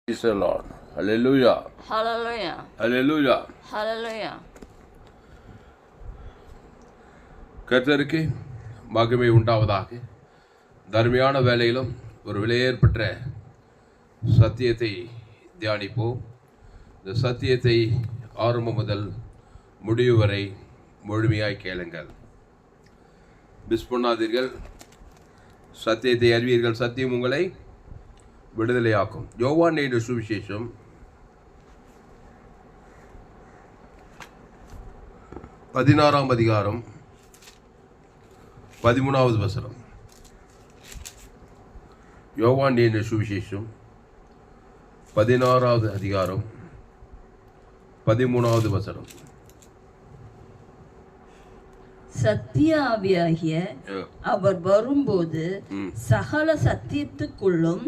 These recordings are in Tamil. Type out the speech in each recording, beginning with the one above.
Praise the Lord. Hallelujah. Hallelujah. Hallelujah. Hallelujah. கர்த்தருக்கு மகிமை உண்டாவதாக. தர்மியான வேலையிலும் ஒரு விலையேற்பட்ட சத்தியத்தை தியானிப்போம். இந்த சத்தியத்தை ஆரம்பம் முதல் முடிவு வரை முழுமையாய் கேளுங்கள். மிஸ் பண்ணாதீர்கள். சத்தியத்தை அறிவீர்கள், சத்தியம் உங்களை விடுதலையாக்கும். யோவான் எழுதின சுவிசேஷம் 16 அதிகாரம் 13வது வசனம். யோவான் எழுதின சுவிசேஷம் 16வது அதிகாரம் 13வது வசனம். சத்திய ஆவியாகிய அவர் வரும்போது சகல சத்தியத்துக்குள்ளும்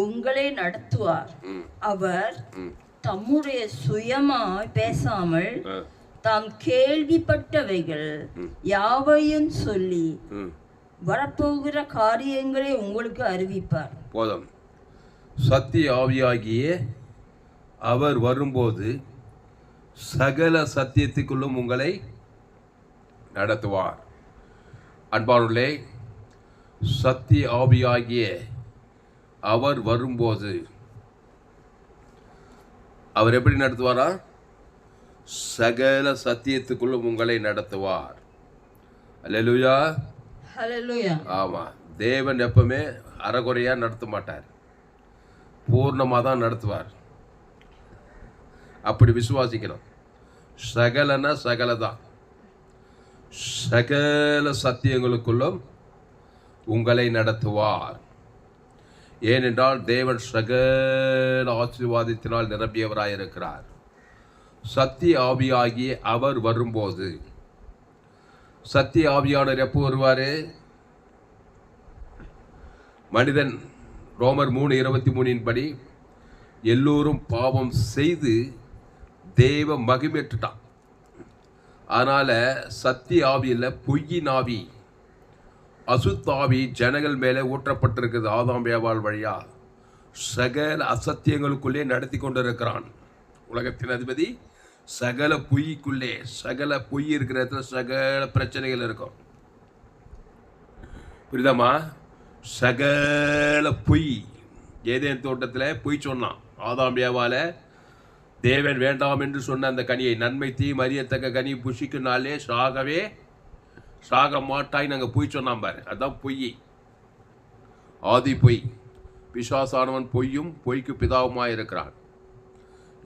உங்களை நடத்துவார். அவர் தம்முடைய சுயமாய் பேசாமல் தாம் கேள்விப்பட்டவைகள் யாவையும் சொல்லி வரப்போகிற காரியங்களை உங்களுக்கு அறிவிப்பார். போதும். சத்திய ஆவியாகிய அவர் வரும்போது சகல சத்தியத்துக்குள்ளும் உங்களை நடத்துவார். அன்பானுள்ளே, சத்திய ஆவியாகிய அவர் வரும்போது அவர் எப்படி நடத்துவாரா? சகல சத்தியத்துக்குள்ளும் உங்களை நடத்துவார். அல்லேலூயா. ஹல்லேலூயா. ஆமா, தேவன் எப்பவுமே அறகுறையா நடத்த மாட்டார், பூர்ணமாக தான் நடத்துவார். அப்படி விசுவாசிக்கணும். சகலனா சகலதான். சகல சத்தியங்களுக்குள்ளும் உங்களை நடத்துவார். ஏனென்றால் தேவன் சகல ஆசீர்வாதத்தினால் நிரம்பியவராயிருக்கிறார். சத்திய ஆவியாகிய அவர் வரும்போது, சத்திய ஆவியானவர் எப்போ வருவார்? மனிதன் ரோமர் 3:23 படி எல்லோரும் பாவம் செய்து தேவ மகிமையற்றுட்டான். அதனால சத்திய ஆவியில் பொய்யின் ஆவி, அசுத்தாவி ஜனங்கள் மேலே ஊற்றப்பட்டிருக்குது. ஆதாம் ஏவாள் வழியா சகல அசத்தியங்களுக்குள்ளே நடத்தி கொண்டிருக்கிறான். உலகத்தின் அதிபதி சகல பொய்க்குள்ளே, சகல பொய் இருக்கிற இடத்துல சகல பிரச்சனைகள் இருக்கும். புரியுதாமா? சகல பொய். ஏதேன் தோட்டத்தில் பொய் சொன்னான். ஆதாம் ஏவாள தேவன் வேண்டாம் என்று சொன்ன அந்த கனியை, நன்மை தீமை அறியத்தக்க கனி புசிக்குனாலே சாக மாட்டாய் நாங்கள் பொய் சொன்னாம் பாரு. அதுதான் பொய், ஆதி பொய். பிசாசானவன் பொய்யும் பொய்க்கு பிதாவுமாய் இருக்கிறான்.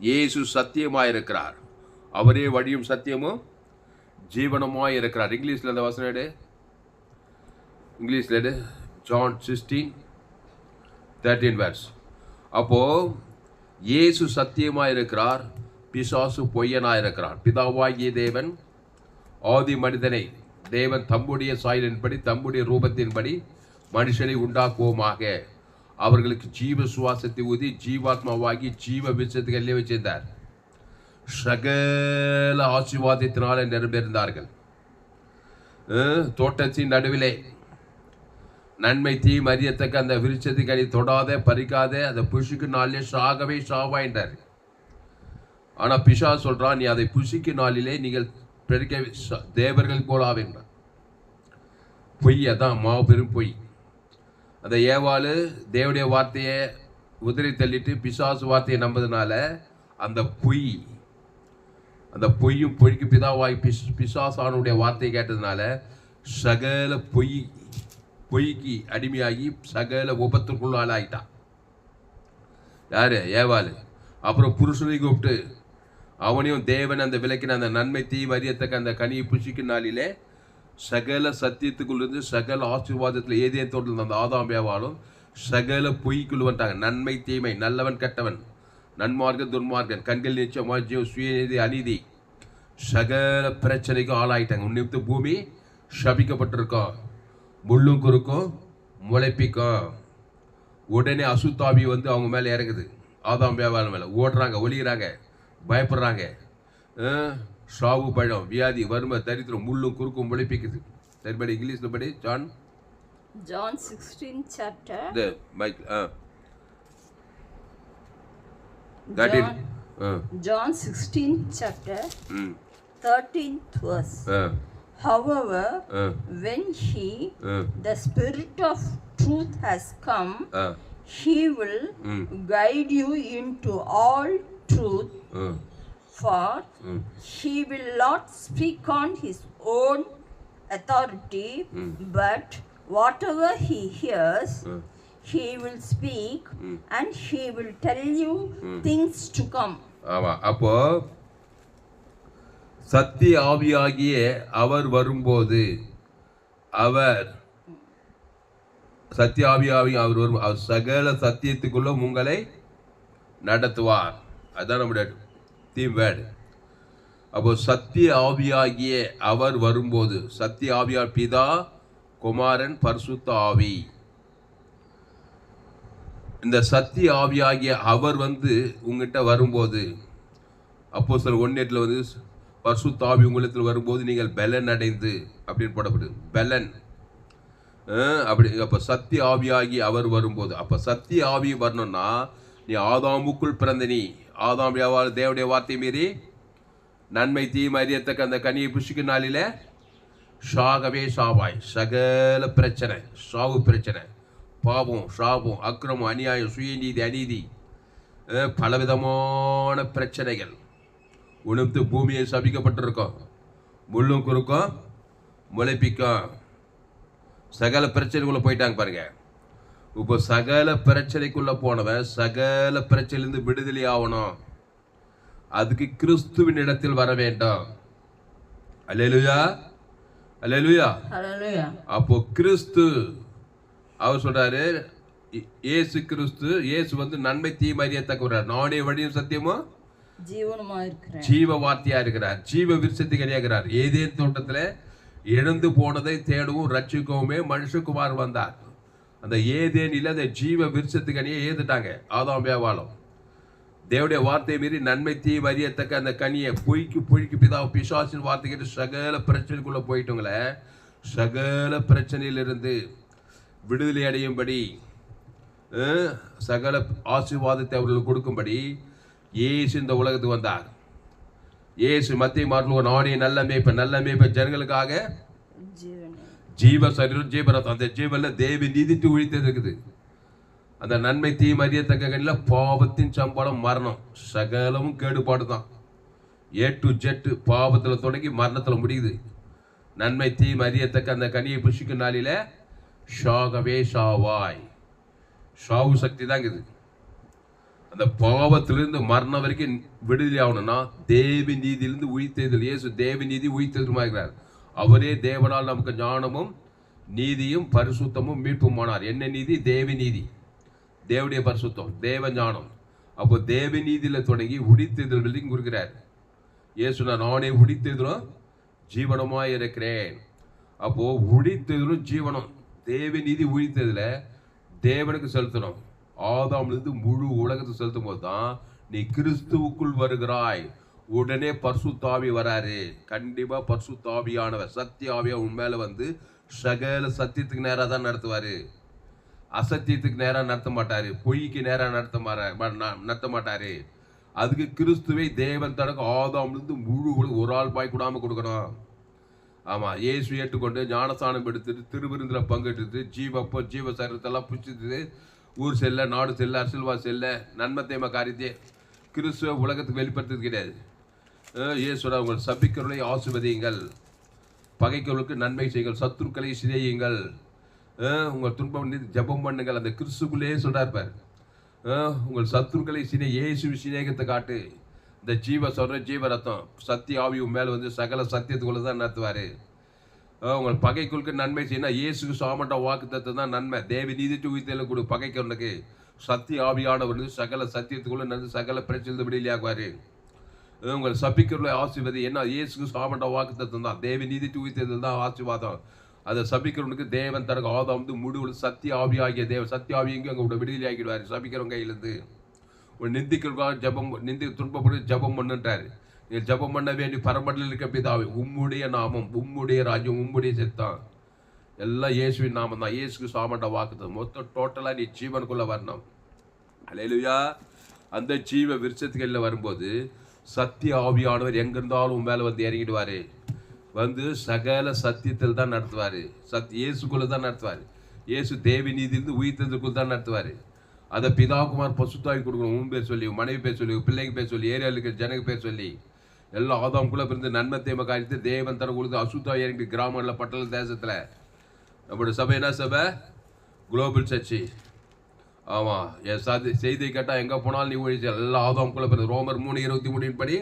இயேசு சத்தியமாய் இருக்கிறார். அவரே வழியும் சத்தியமும் ஜீவனமாய் இருக்கிறார். இங்கிலீஷில் அந்த வசனம் எடு. இங்கிலீஷில் எடு. John 16:13 verse. அப்போ இயேசு சத்தியமாய் இருக்கிறார், பிசாசு பொய்யனாய் இருக்கிறான். பிதாவாகிய தேவன் ஆதி மனிதனை, தேவன் தம்முடைய சாயலின்படி தம்முடைய ரூபத்தின்படி மனுஷனை உண்டாக்குவோமாக, அவர்களுக்கு ஜீவ சுவாசத்தை ஊதி ஜீவாத்மாவாகி ஜீவ விஷயத்துக்கு வச்சிருந்தார். சகல ஆசீர்வாதத்தினால நிரம்பியிருந்தார்கள். தோட்டத்தின் நடுவிலே நன்மை தீமை அறியத்தக்க அந்த விருட்சத்துக்கு அணி தொடாத பறிக்காத, அந்த புசிக்கு நாளிலே சாகவே சாவாயின்றார். ஆனால் பிசா சொல்றான், நீ அதை புசிக்கு நாளிலே நீங்கள் பெருக்க தேவர்கள் போலாவேன்றான். பொய், அதான் மாபெரும் பொய். அந்த ஏவாளு தேவனுடைய வார்த்தையை உதிரி தள்ளிட்டு பிசாசு வார்த்தையை நம்பதுனால அந்த பொய்யும் பொய்க்கு பிதாவாய் பிசாசானுடைய வார்த்தையை கேட்டதுனால சகல பொய்க்கு அடிமையாகி சகல உபத்திற்குள்ள ஆளாயிட்டான். யாரு? ஏவாளு. அப்புறம் புருஷனை கூப்பிட்டு அவனையும் தேவன் அந்த விளக்கின அந்த நன்மை தீமை அறியத்தக்க அந்த கனியை புசிக்கும் நாளிலே சகல சத்தியத்துக்குள்ளிருந்து சகல ஆசீர்வாதத்தில் ஏதேன் தோட்டத்தில் அந்த ஆதாம் ஏவாளும் சகல பொய்க்குள் வந்துட்டாங்க. நன்மை தீமை, நல்லவன் கெட்டவன், நன்மார்க்கன் துன்மார்க்கன், கண்கள் நிச்சயமா ஜீவ சுயநீதி அநீதி, சகல பிரச்சனைக்கும் ஆளாயிட்டாங்க. உன்னித்து பூமி சபிக்கப்பட்டிருக்கோம், முள்ளும் குறுக்கும் முளைப்பிக்கும். உடனே அசுத்தாவி வந்து அவங்க மேலே இறங்குது. ஆதாம் ஏவாள் மேலே ஓடுறாங்க, ஒலிகிறாங்க, பயப்படுறாங்க. சாவு, பழம், வியாதி, வறுமை, தரித்திரம், முள்ளும் குறுக்கும் முளைப்பிக்குது. சரிபடி இங்கிலீஷில் படி. John 16 chapter. The Mike. John 16th chapter, 13th verse. However, when the Spirit of truth has come, he will guide you into all truth, for he will not speak on his own authority, but whatever he hears, he will speak, and he will tell you things to come. ஆமா, அப்போ சத்திய ஆவியாகிய அவர் வரும்போது அவர் சத்திய ஆவியாகிய அவர் வரும், அவர் சகல சத்தியத்துக்குள்ள உங்களை நடத்துவார். அதுதான் நம்முடைய தீம் வேர்டு. அப்போ சத்திய ஆவியாகிய அவர் வரும்போது, சத்திய ஆவியார் பிதா, குமாரன், பரிசுத்த ஆவி. இந்த சத்திய ஆவியாகிய அவர் வந்து உங்ககிட்ட வரும்போது, அப்போஸ்தலர் 1:8 வந்து பரிசுத்த ஆவி உங்களிடத்தில் வரும்போது நீங்கள் பெலன் அடைந்து அப்படின்னு போடப்படுது. பெலன் அப்படி. அப்போ சத்திய ஆவியாகி அவர் வரும்போது, அப்போ சத்திய ஆவி வரணும்னா நீ ஆதாமுக்குள் பிறந்த நீ ஆதாம் தேவனுடைய வார்த்தை மீறி நன்மை தீமை அறியத்தக்க அந்த கனியை புசிக்கும் நாளில ஷாகவே ஷாவாய். சகல பிரச்சனை, சாவு பிரச்சனை, பாவம், சாபம், அக்கிரமம், அநியாயம், சுயநீதி, அநீதி, பலவிதமான பிரச்சனைகள் உணர்ந்து பூமியை சபிக்கப்பட்டிருக்கோம். முள்ளும் குறுக்கும் முளைப்பிக்கும். சகல பிரச்சனைக்குள்ள போயிட்டாங்க பாருங்க. இப்போ சகல பிரச்சனைக்குள்ள போனவன் சகல பிரச்சனையிலிருந்து விடுதலை ஆகணும். அதுக்கு கிறிஸ்துவின் இடத்தில் வர வேண்டும். அல்லேலூயா, அல்லேலூயா. அப்போ கிறிஸ்து அவர் சொல்றாரு, இயேசு கிறிஸ்து, இயேசு வந்து நன்மை தீமை அறியத்தக்கவரார், நானே வழியும் சத்தியமும் ஜீவ வார்த்தையா இருக்கிறார், ஜீவ விருட்சத்துக்கு அணியாகிறார். ஏதேன் தோட்டத்துல இழந்து போனதை தேடவும் ரட்சிக்கவுமே மனுஷகுமார் வந்தார். அந்த ஏதேனில் அந்த ஜீவ விருட்சத்துக்கு அணியை ஏதுட்டாங்க ஆதாம் ஏவாளும். தேவனுடைய வார்த்தையை மீறி நன்மை தீமை அறியத்தக்க அந்த கனியை பொய்க்கு பிதா பிசாசின் வார்த்தை கேட்டு சகல பிரச்சனைக்குள்ள போயிட்டவங்கள சகல பிரச்சனையிலிருந்து விடுதலை அடையும்படி சகல ஆசீர்வாதத்தை அவர்களுக்கு கொடுக்கும்படி இயேசு இந்த உலகத்துக்கு வந்தார். இயேசு மத்திய மார்க்கு நானே நல்ல மேய்ப்பன் ஜனங்களுக்காக ஜீவ சரீரம் ஜீவரத்தம். அந்த ஜீவன்ல தேவ நீதித்து உழித்தது இருக்குது. அந்த நன்மை தீமை அறியத்தக்க கனியில் பாவத்தின் சம்பளம் மரணம், சகலமும் கேடுபாடு தான். A to Z பாவத்தில் தொடங்கி மரணத்தில் முடியுது. நன்மை தீமை அறியத்தக்க அந்த கனியை புசிக்கும் நாளில ஷாகவே ஷாவாய். ஷாவு சக்தி தான் இருக்குது. அந்த பாவத்திலிருந்து மரணம் வரைக்கும் விடுதலை ஆகணும்னா தேவ நீதியிலிருந்து உயிர்த்தெழுதல். இயேசு தேவ நீதி உயிர்த்தெழுதலுமாகிறார். அவரே தேவனால் நமக்கு ஞானமும் நீதியும் பரிசுத்தமும் மீட்புமானார். என்ன நீதி? தேவ நீதி, தேவனுடைய பரிசுத்தம், தேவ ஞானம். அப்போ தேவ நீதியில தொடங்கி உயிர்த்தெழுதல் வரைக்கும் கொடுக்கிறார். இயேசு நானே உயிர்த்தெழுதலும் ஜீவனமாய் இருக்கிறேன். அப்போ உயிர்த்தெழுதலும் ஜீவனம், தேவ நீதி உயிர்த்தெழுதல தேவனுக்கு செலுத்தணும். ஆதாமிலிருந்து முழு உலகத்தை செலுத்தும் போது தான் நீ கிறிஸ்துவுக்குள் வருகிறாய். உடனே பரிசுத்தாவி வராரு. கண்டிப்பா பரிசுத்தாவியானவர் சத்திய ஆவியா உன் மேல வந்து சகல சத்தியத்துக்கு நேராக தான் நடத்துவாரு. அசத்தியத்துக்கு நேராக நடத்த மாட்டாரு, பொய்க்கு நேராக நடத்த மாட்டாரு. அதுக்கு கிறிஸ்துவை தேவன் தனக்கு ஆதாமிலிருந்து முழு ஒரு ஆள் பாய் கூடாம கொடுக்கணும். ஆமா, இயேசு ஏற்றுக்கொண்டு ஞானஸ்தானம் எடுத்துட்டு திருவிருந்துல பங்கெடுத்து ஜீவ சரீரத்தெல்லாம் புடிச்சிட்டு ஊர் செல்ல, நாடு செல்ல, அரசியல்வா செல்ல, நன்மை தேம காரியத்தை கிறிஸ்துவ உலகத்துக்கு வெளிப்படுத்துறது கிடையாது. இயேசுடா உங்கள் சபிக்கிறவர்களை ஆசீர்வதியுங்கள், பகைக்கிறவர்களுக்கு நன்மை செய்யுங்கள், சத்துருக்களை சிதையுங்கள், உங்கள் துன்பம் ஜெபம் பண்ணுங்கள். அந்த கிறிஸ்துக்குள்ளேயே சொல்றார் பார். உங்கள் சத்துருக்களை இயேசு சிநேகத்தை காட்டு. இந்த ஜீவ ரத்தம் சத்திய ஆவி மேல வந்து சகல சத்தியத்துக்குள்ள தான் நடத்துவாரு. உங்கள் பகைக்குள்ளுக்கு நன்மை செய்யணும். இயேசுக்கு சாமண்ட வாக்கு தத்துவம் தான் நன்மை. தேவி நீதிட்டு உயிர்த்தல கொடு. பகைக்கிறவனுக்கு சத்திய ஆவியானவர் சகல சத்தியத்துக்குள்ள நடந்து சகல பிரச்சனை விடுதலையாக்குவாரு. உங்கள் சபிக்கிறவர்களை ஆசீர்வதி. என்ன? இயேசுக்கு சாமண்ட வாக்கு தத்துவம் தான். தேவி நீதிட்டு உயிர்த்தல் தான் ஆசீர்வாதம். அதை சபிக்கிறவனுக்கு தேவன் தனக்கு ஆதாம் வந்து முழு சத்திய ஆவியாகிய தேவன் சத்திய ஆவியங்க அங்கே விடுதலை ஆக்கிடுவாரு சபிக்கிறவங்க கையிலிருந்து. ஒரு நிந்திக்கிறவங்க துன்பப்பட்டு ஜபம் பண்ணுன்றாரு. நீ ஜபம் பண்ண வேண்டி பரமண்டலில் இருக்க பிதாவே, உம்முடைய நாமம், உம்முடைய ராஜ்யம், உம்முடைய சித்தம் எல்லாம் இயேசுவின் நாமம் தான். இயேசுக்கு சாமண்ட வாக்குது. மொத்தம் டோட்டலா நீ ஜீவனுக்குள்ள வரணும். அல்லேலூயா. அந்த ஜீவ விருட்சத்துகளில் வரும்போது சத்திய ஆவியானவர் எங்கிருந்தாலும் உன் மேலே வந்து இறங்கிடுவார். வந்து சகல சத்தியத்தில் தான் நடத்துவார். இயேசுக்குள்ள தான் நடத்துவார். இயேசு தேவி நீதியிலிருந்து உயிர்த்ததுக்குள்ள தான் நடத்துவார். அதை பிதாகுமார் பசுத்தாவி கொடுக்கணும். உன் பேர் சொல்லி, மனைவி பேர் சொல்லி, பிள்ளைங்க பேர் சொல்லி, ஏரியாவில் இருக்கிற ஜனங்க பேர் சொல்லி, எல்லாம் ஆதாம்குள்ளே பிறந்து நன்மை தேம காரியத்தை தேவன் தர கொடுத்து அசுத்தாவி இறங்கி கிராமங்களில் பட்டண தேசத்தில். நம்மளோட சபை என்ன சபை? Global church. ஆமாம், என் செய்தியை கேட்டால் எங்கே போனாலும் நீ ஒழிச்சு எல்லாம் ஆதாம்குள்ளே பிறந்து ரோமர் 3:23 படி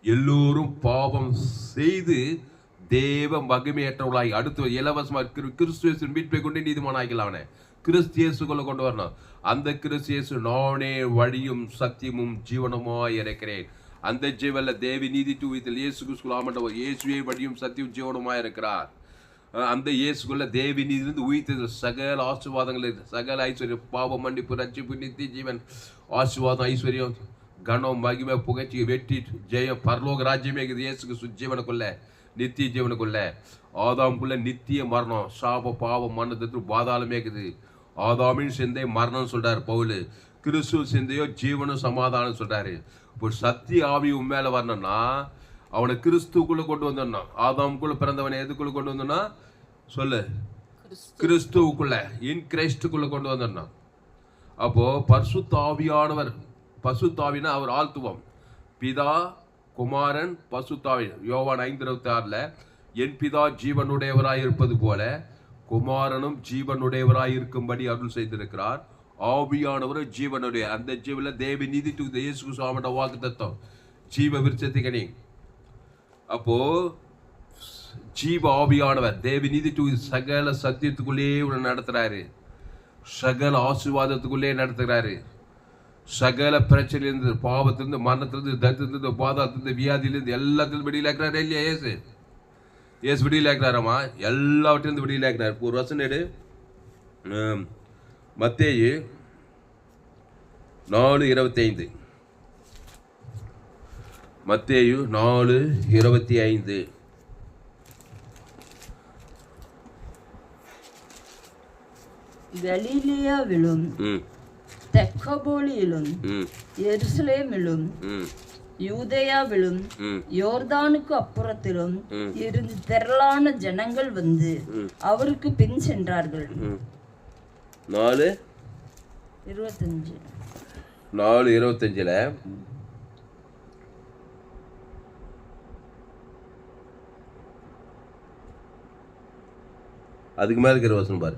எல்லோரும் பாவம் செய்து தேவ மகிமையற்றவர்களாகி அடுத்து இலவசமாக கிறிஸ்துவ மீட்பை கொண்டு நீதிமான ஆகிக்கலாம். அவனை கிறிஸ்தியேசுக்குள்ள கொண்டு வரணும். அந்த கிறிஸ்தியேசு நானே வழியும் சத்தியமும் ஜீவனமாய் இருக்கிறேன். அந்த ஜீவல்ல தேவி நீதி தூவித்தில் இயேசு கிறிஸ்துக்குள் ஆமண்டவர் இயேசுவே வழியும் சத்தியம் ஜீவனமாய் இருக்கிறார். அந்த இயேசுக்குள்ள தேவி நீதிலிருந்து உயிர்த்தது சகல ஆசீர்வாதங்கள், சகல ஐஸ்வர்யம், பாவ மன்னிப்பு, ரட்சிப்பு, நித்திய ஜீவன், ஆசீர்வாதம், ஐஸ்வர்யம், கனம், மகிமை, புகழ்ச்சி, வெற்றி, ஜெயம், பரலோக ராஜ்யமே இருக்குது இயேசு கிறிஸ்து ஜீவனுக்குள்ள, நித்திய ஜீவனுக்குள்ள. ஆதாமுக்குள்ள நித்திய மரணம், சாப பாவம், மரணத்துக்கு பாதாளமே இருக்குது. ஆதாமின் சிந்தை மரணம் சொல்றாரு பவுல், கிறிஸ்துவ சிந்தையோ ஜீவனும் சமாதானம் சொல்றாரு. இப்போ சத்திய ஆவி உண்மையில வரணும்னா அவனை கிறிஸ்துக்குள்ள கொண்டு வந்துடணும். ஆதாமுக்குள்ள பிறந்தவனை எதுக்குள்ள கொண்டு வந்தோம்னா சொல்லு, கிறிஸ்துவுக்குள்ள, இன் கிரைஸ்டுக்குள்ள கொண்டு வந்துடணும். அப்போ பரிசுத்த ஆவியானவர், பசுத்தாவினா அவர் ஆழ்த்துவம், பிதா, குமாரன், பசுத்தாவி. யோவான் 5:26 என் பிதா ஜீவனுடையவராய் இருப்பது போல குமாரனும் ஜீவனுடையவராய் இருக்கும்படி அருள் செய்திருக்கிறார். ஆவியானவர் ஜீவனுடைய, அந்த ஜீவன்ல தேவி நீதி தூக்கிய இயேசு சுவாமியோட வாக்கு தத்துவம் ஜீவ விருட்சத்துக்கணி. அப்போ ஜீவ ஆவியானவர் தேவி நீதி தூக்கி சகல சத்தியத்துக்குள்ளே நடத்துறாரு, சகல ஆசீர்வாதத்துக்குள்ளே நடத்துகிறாரு. சகல பிரச்சனையிலிருந்து, பாவத்திலிருந்து, மரணத்திலிருந்து, தரித்திலிருந்து, பாதாளத்திலிருந்து, வியாதியிலிருந்து எல்லாத்திலிருந்து விடியல இருக்கிறாரு இல்லையா? ஏசு விடியல இருக்கிறாராமா, எல்லாவற்றிலிருந்து விடியல இருக்கிறார். ஒரு வசனம் எடு, மத்தேயு 4:25. மத்தேயு 4:25. கலிலேயாவிலும் தெக்கப்போலியிலும் எருசலேமிலும் யூதேயாவிலும் யோர்தானுக்கு அப்புறத்திலும் இருந்து திரளான ஜனங்கள் வந்து அவருக்கு பின் சென்றார்கள். 4:25 அதுக்கு மேல இருக்கிற வசனம் பாரு,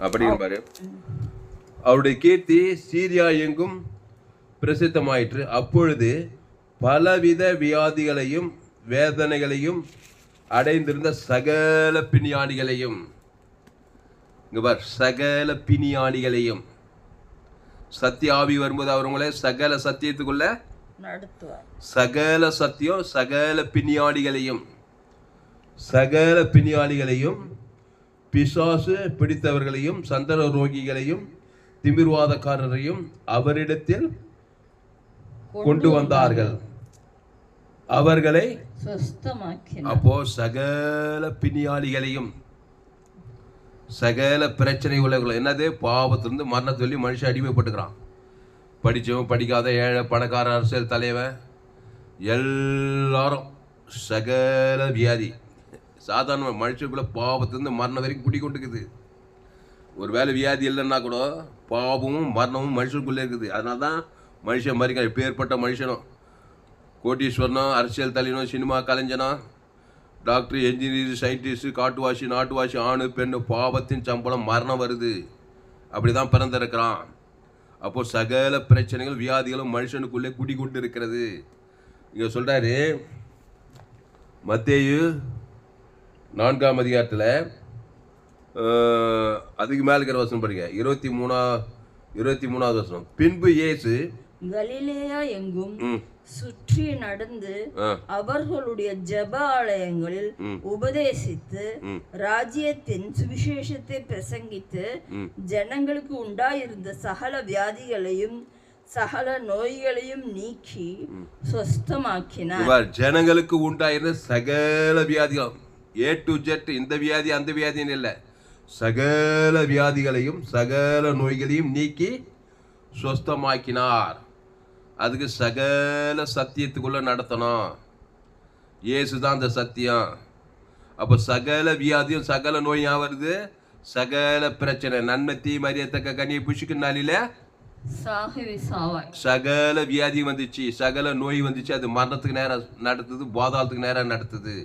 அப்படி பாரு. அவருடைய கீர்த்தி சீரியா எங்கும் பிரசித்தமாயிற்று. அப்பொழுது பலவித வியாதிகளையும் வேதனைகளையும் அடைந்திருந்த சகல பிணியாளிகளையும், இங்க பார், சகல பிணியாளிகளையும், சத்திய ஆவி வரும்போது அவங்களே சகல சத்தியத்துக்குள்ள நடத்துவார். சகல சத்தியம், சகல பிணியாளிகளையும், சகல பிணியாளிகளையும், பிசாசு பிடித்தவர்களையும், சந்தன ரோகிகளையும், திமிர்வாதக்காரரையும் அவரிடத்தில் கொண்டு வந்தார்கள், அவர்களை சுஸ்தமாக்கினார். அப்போ சகல பிணியாளிகளையும், சகல பிரச்சனை உள்ளவர்கள், என்னது பாவத்திலிருந்து மரணத்தை சொல்லி மனுஷன் அடிமைப்பட்டுக்கிறான். படித்தவன், படிக்காத, ஏழை, பணக்கார, அரசியல் தலைவன், எல்லாரும் சகல வியாதி. சாதாரண மனுஷனுக்குள்ள பாவத்திலிருந்து மரணம் வரைக்கும் குடி கொண்டுக்குது. ஒரு வேலை வியாதி இல்லைன்னா கூட பாவமும் மரணமும் மனுஷனுக்குள்ளே இருக்குது. அதனால தான் மனுஷன் மறிக்க. பேர்பட்ட மனுஷனும், கோட்டீஸ்வரனும், அரசியல் தலைவனும், சினிமா கலைஞனும், டாக்டர், என்ஜினியர், சயின்டிஸ்ட், காட்டுவாசி, நாட்டுவாசி, ஆணு, பெண்ணு, பாவத்தின் சம்பளம் மரணம் வருது. அப்படி தான் பிறந்திருக்கிறான். அப்போது சகல பிரச்சனைகள் வியாதிகளும் மனுஷனுக்குள்ளே குடி கொண்டு இருக்கிறது. இங்கே சொல்கிறாரு மத்தேயு 4ஆம் அதிகாரத்தில் அதுக்கு மேல இருக்கிற வசனம் படிங்க, 23வது வசனம். பின்பு இயேசு கலிலேயா எங்கும் சுற்றி நடந்து அவர்களுடைய ஜெப ஆலயங்களில் உபதேசித்து ராஜ்யத்தின் சுவிசேஷத்தை பிரசங்கித்து ஜனங்களுக்கு உண்டாயிருந்த சகல வியாதிகளையும் சகல நோய்களையும் நீக்கி சுஸ்தமாக்கினார். ஜனங்களுக்கு உண்டாயிருந்த சகல வியாதிகள், A to Z, இந்த வியாதி அந்த வியாதின்னு இல்லை, சகல வியாதிகளையும் சகல நோய்களையும் நீக்கி சொஸ்தமாக்கினார். அதுக்கு சகல சத்தியத்துக்குள்ள நடத்தணும். இயேசு தான் அந்த சத்தியம். அப்போ சகல வியாதியும் சகல நோய் வருது, சகல பிரச்சனை நன்மை தீமை அறியத்தக்க கனியை புஷிக்கு நாளில சகல வியாதி வந்துச்சு, சகல நோய் வந்துச்சு. அது மரணத்துக்கு நேரம் நடத்துது, போதாளத்துக்கு நேரம் நடத்துது.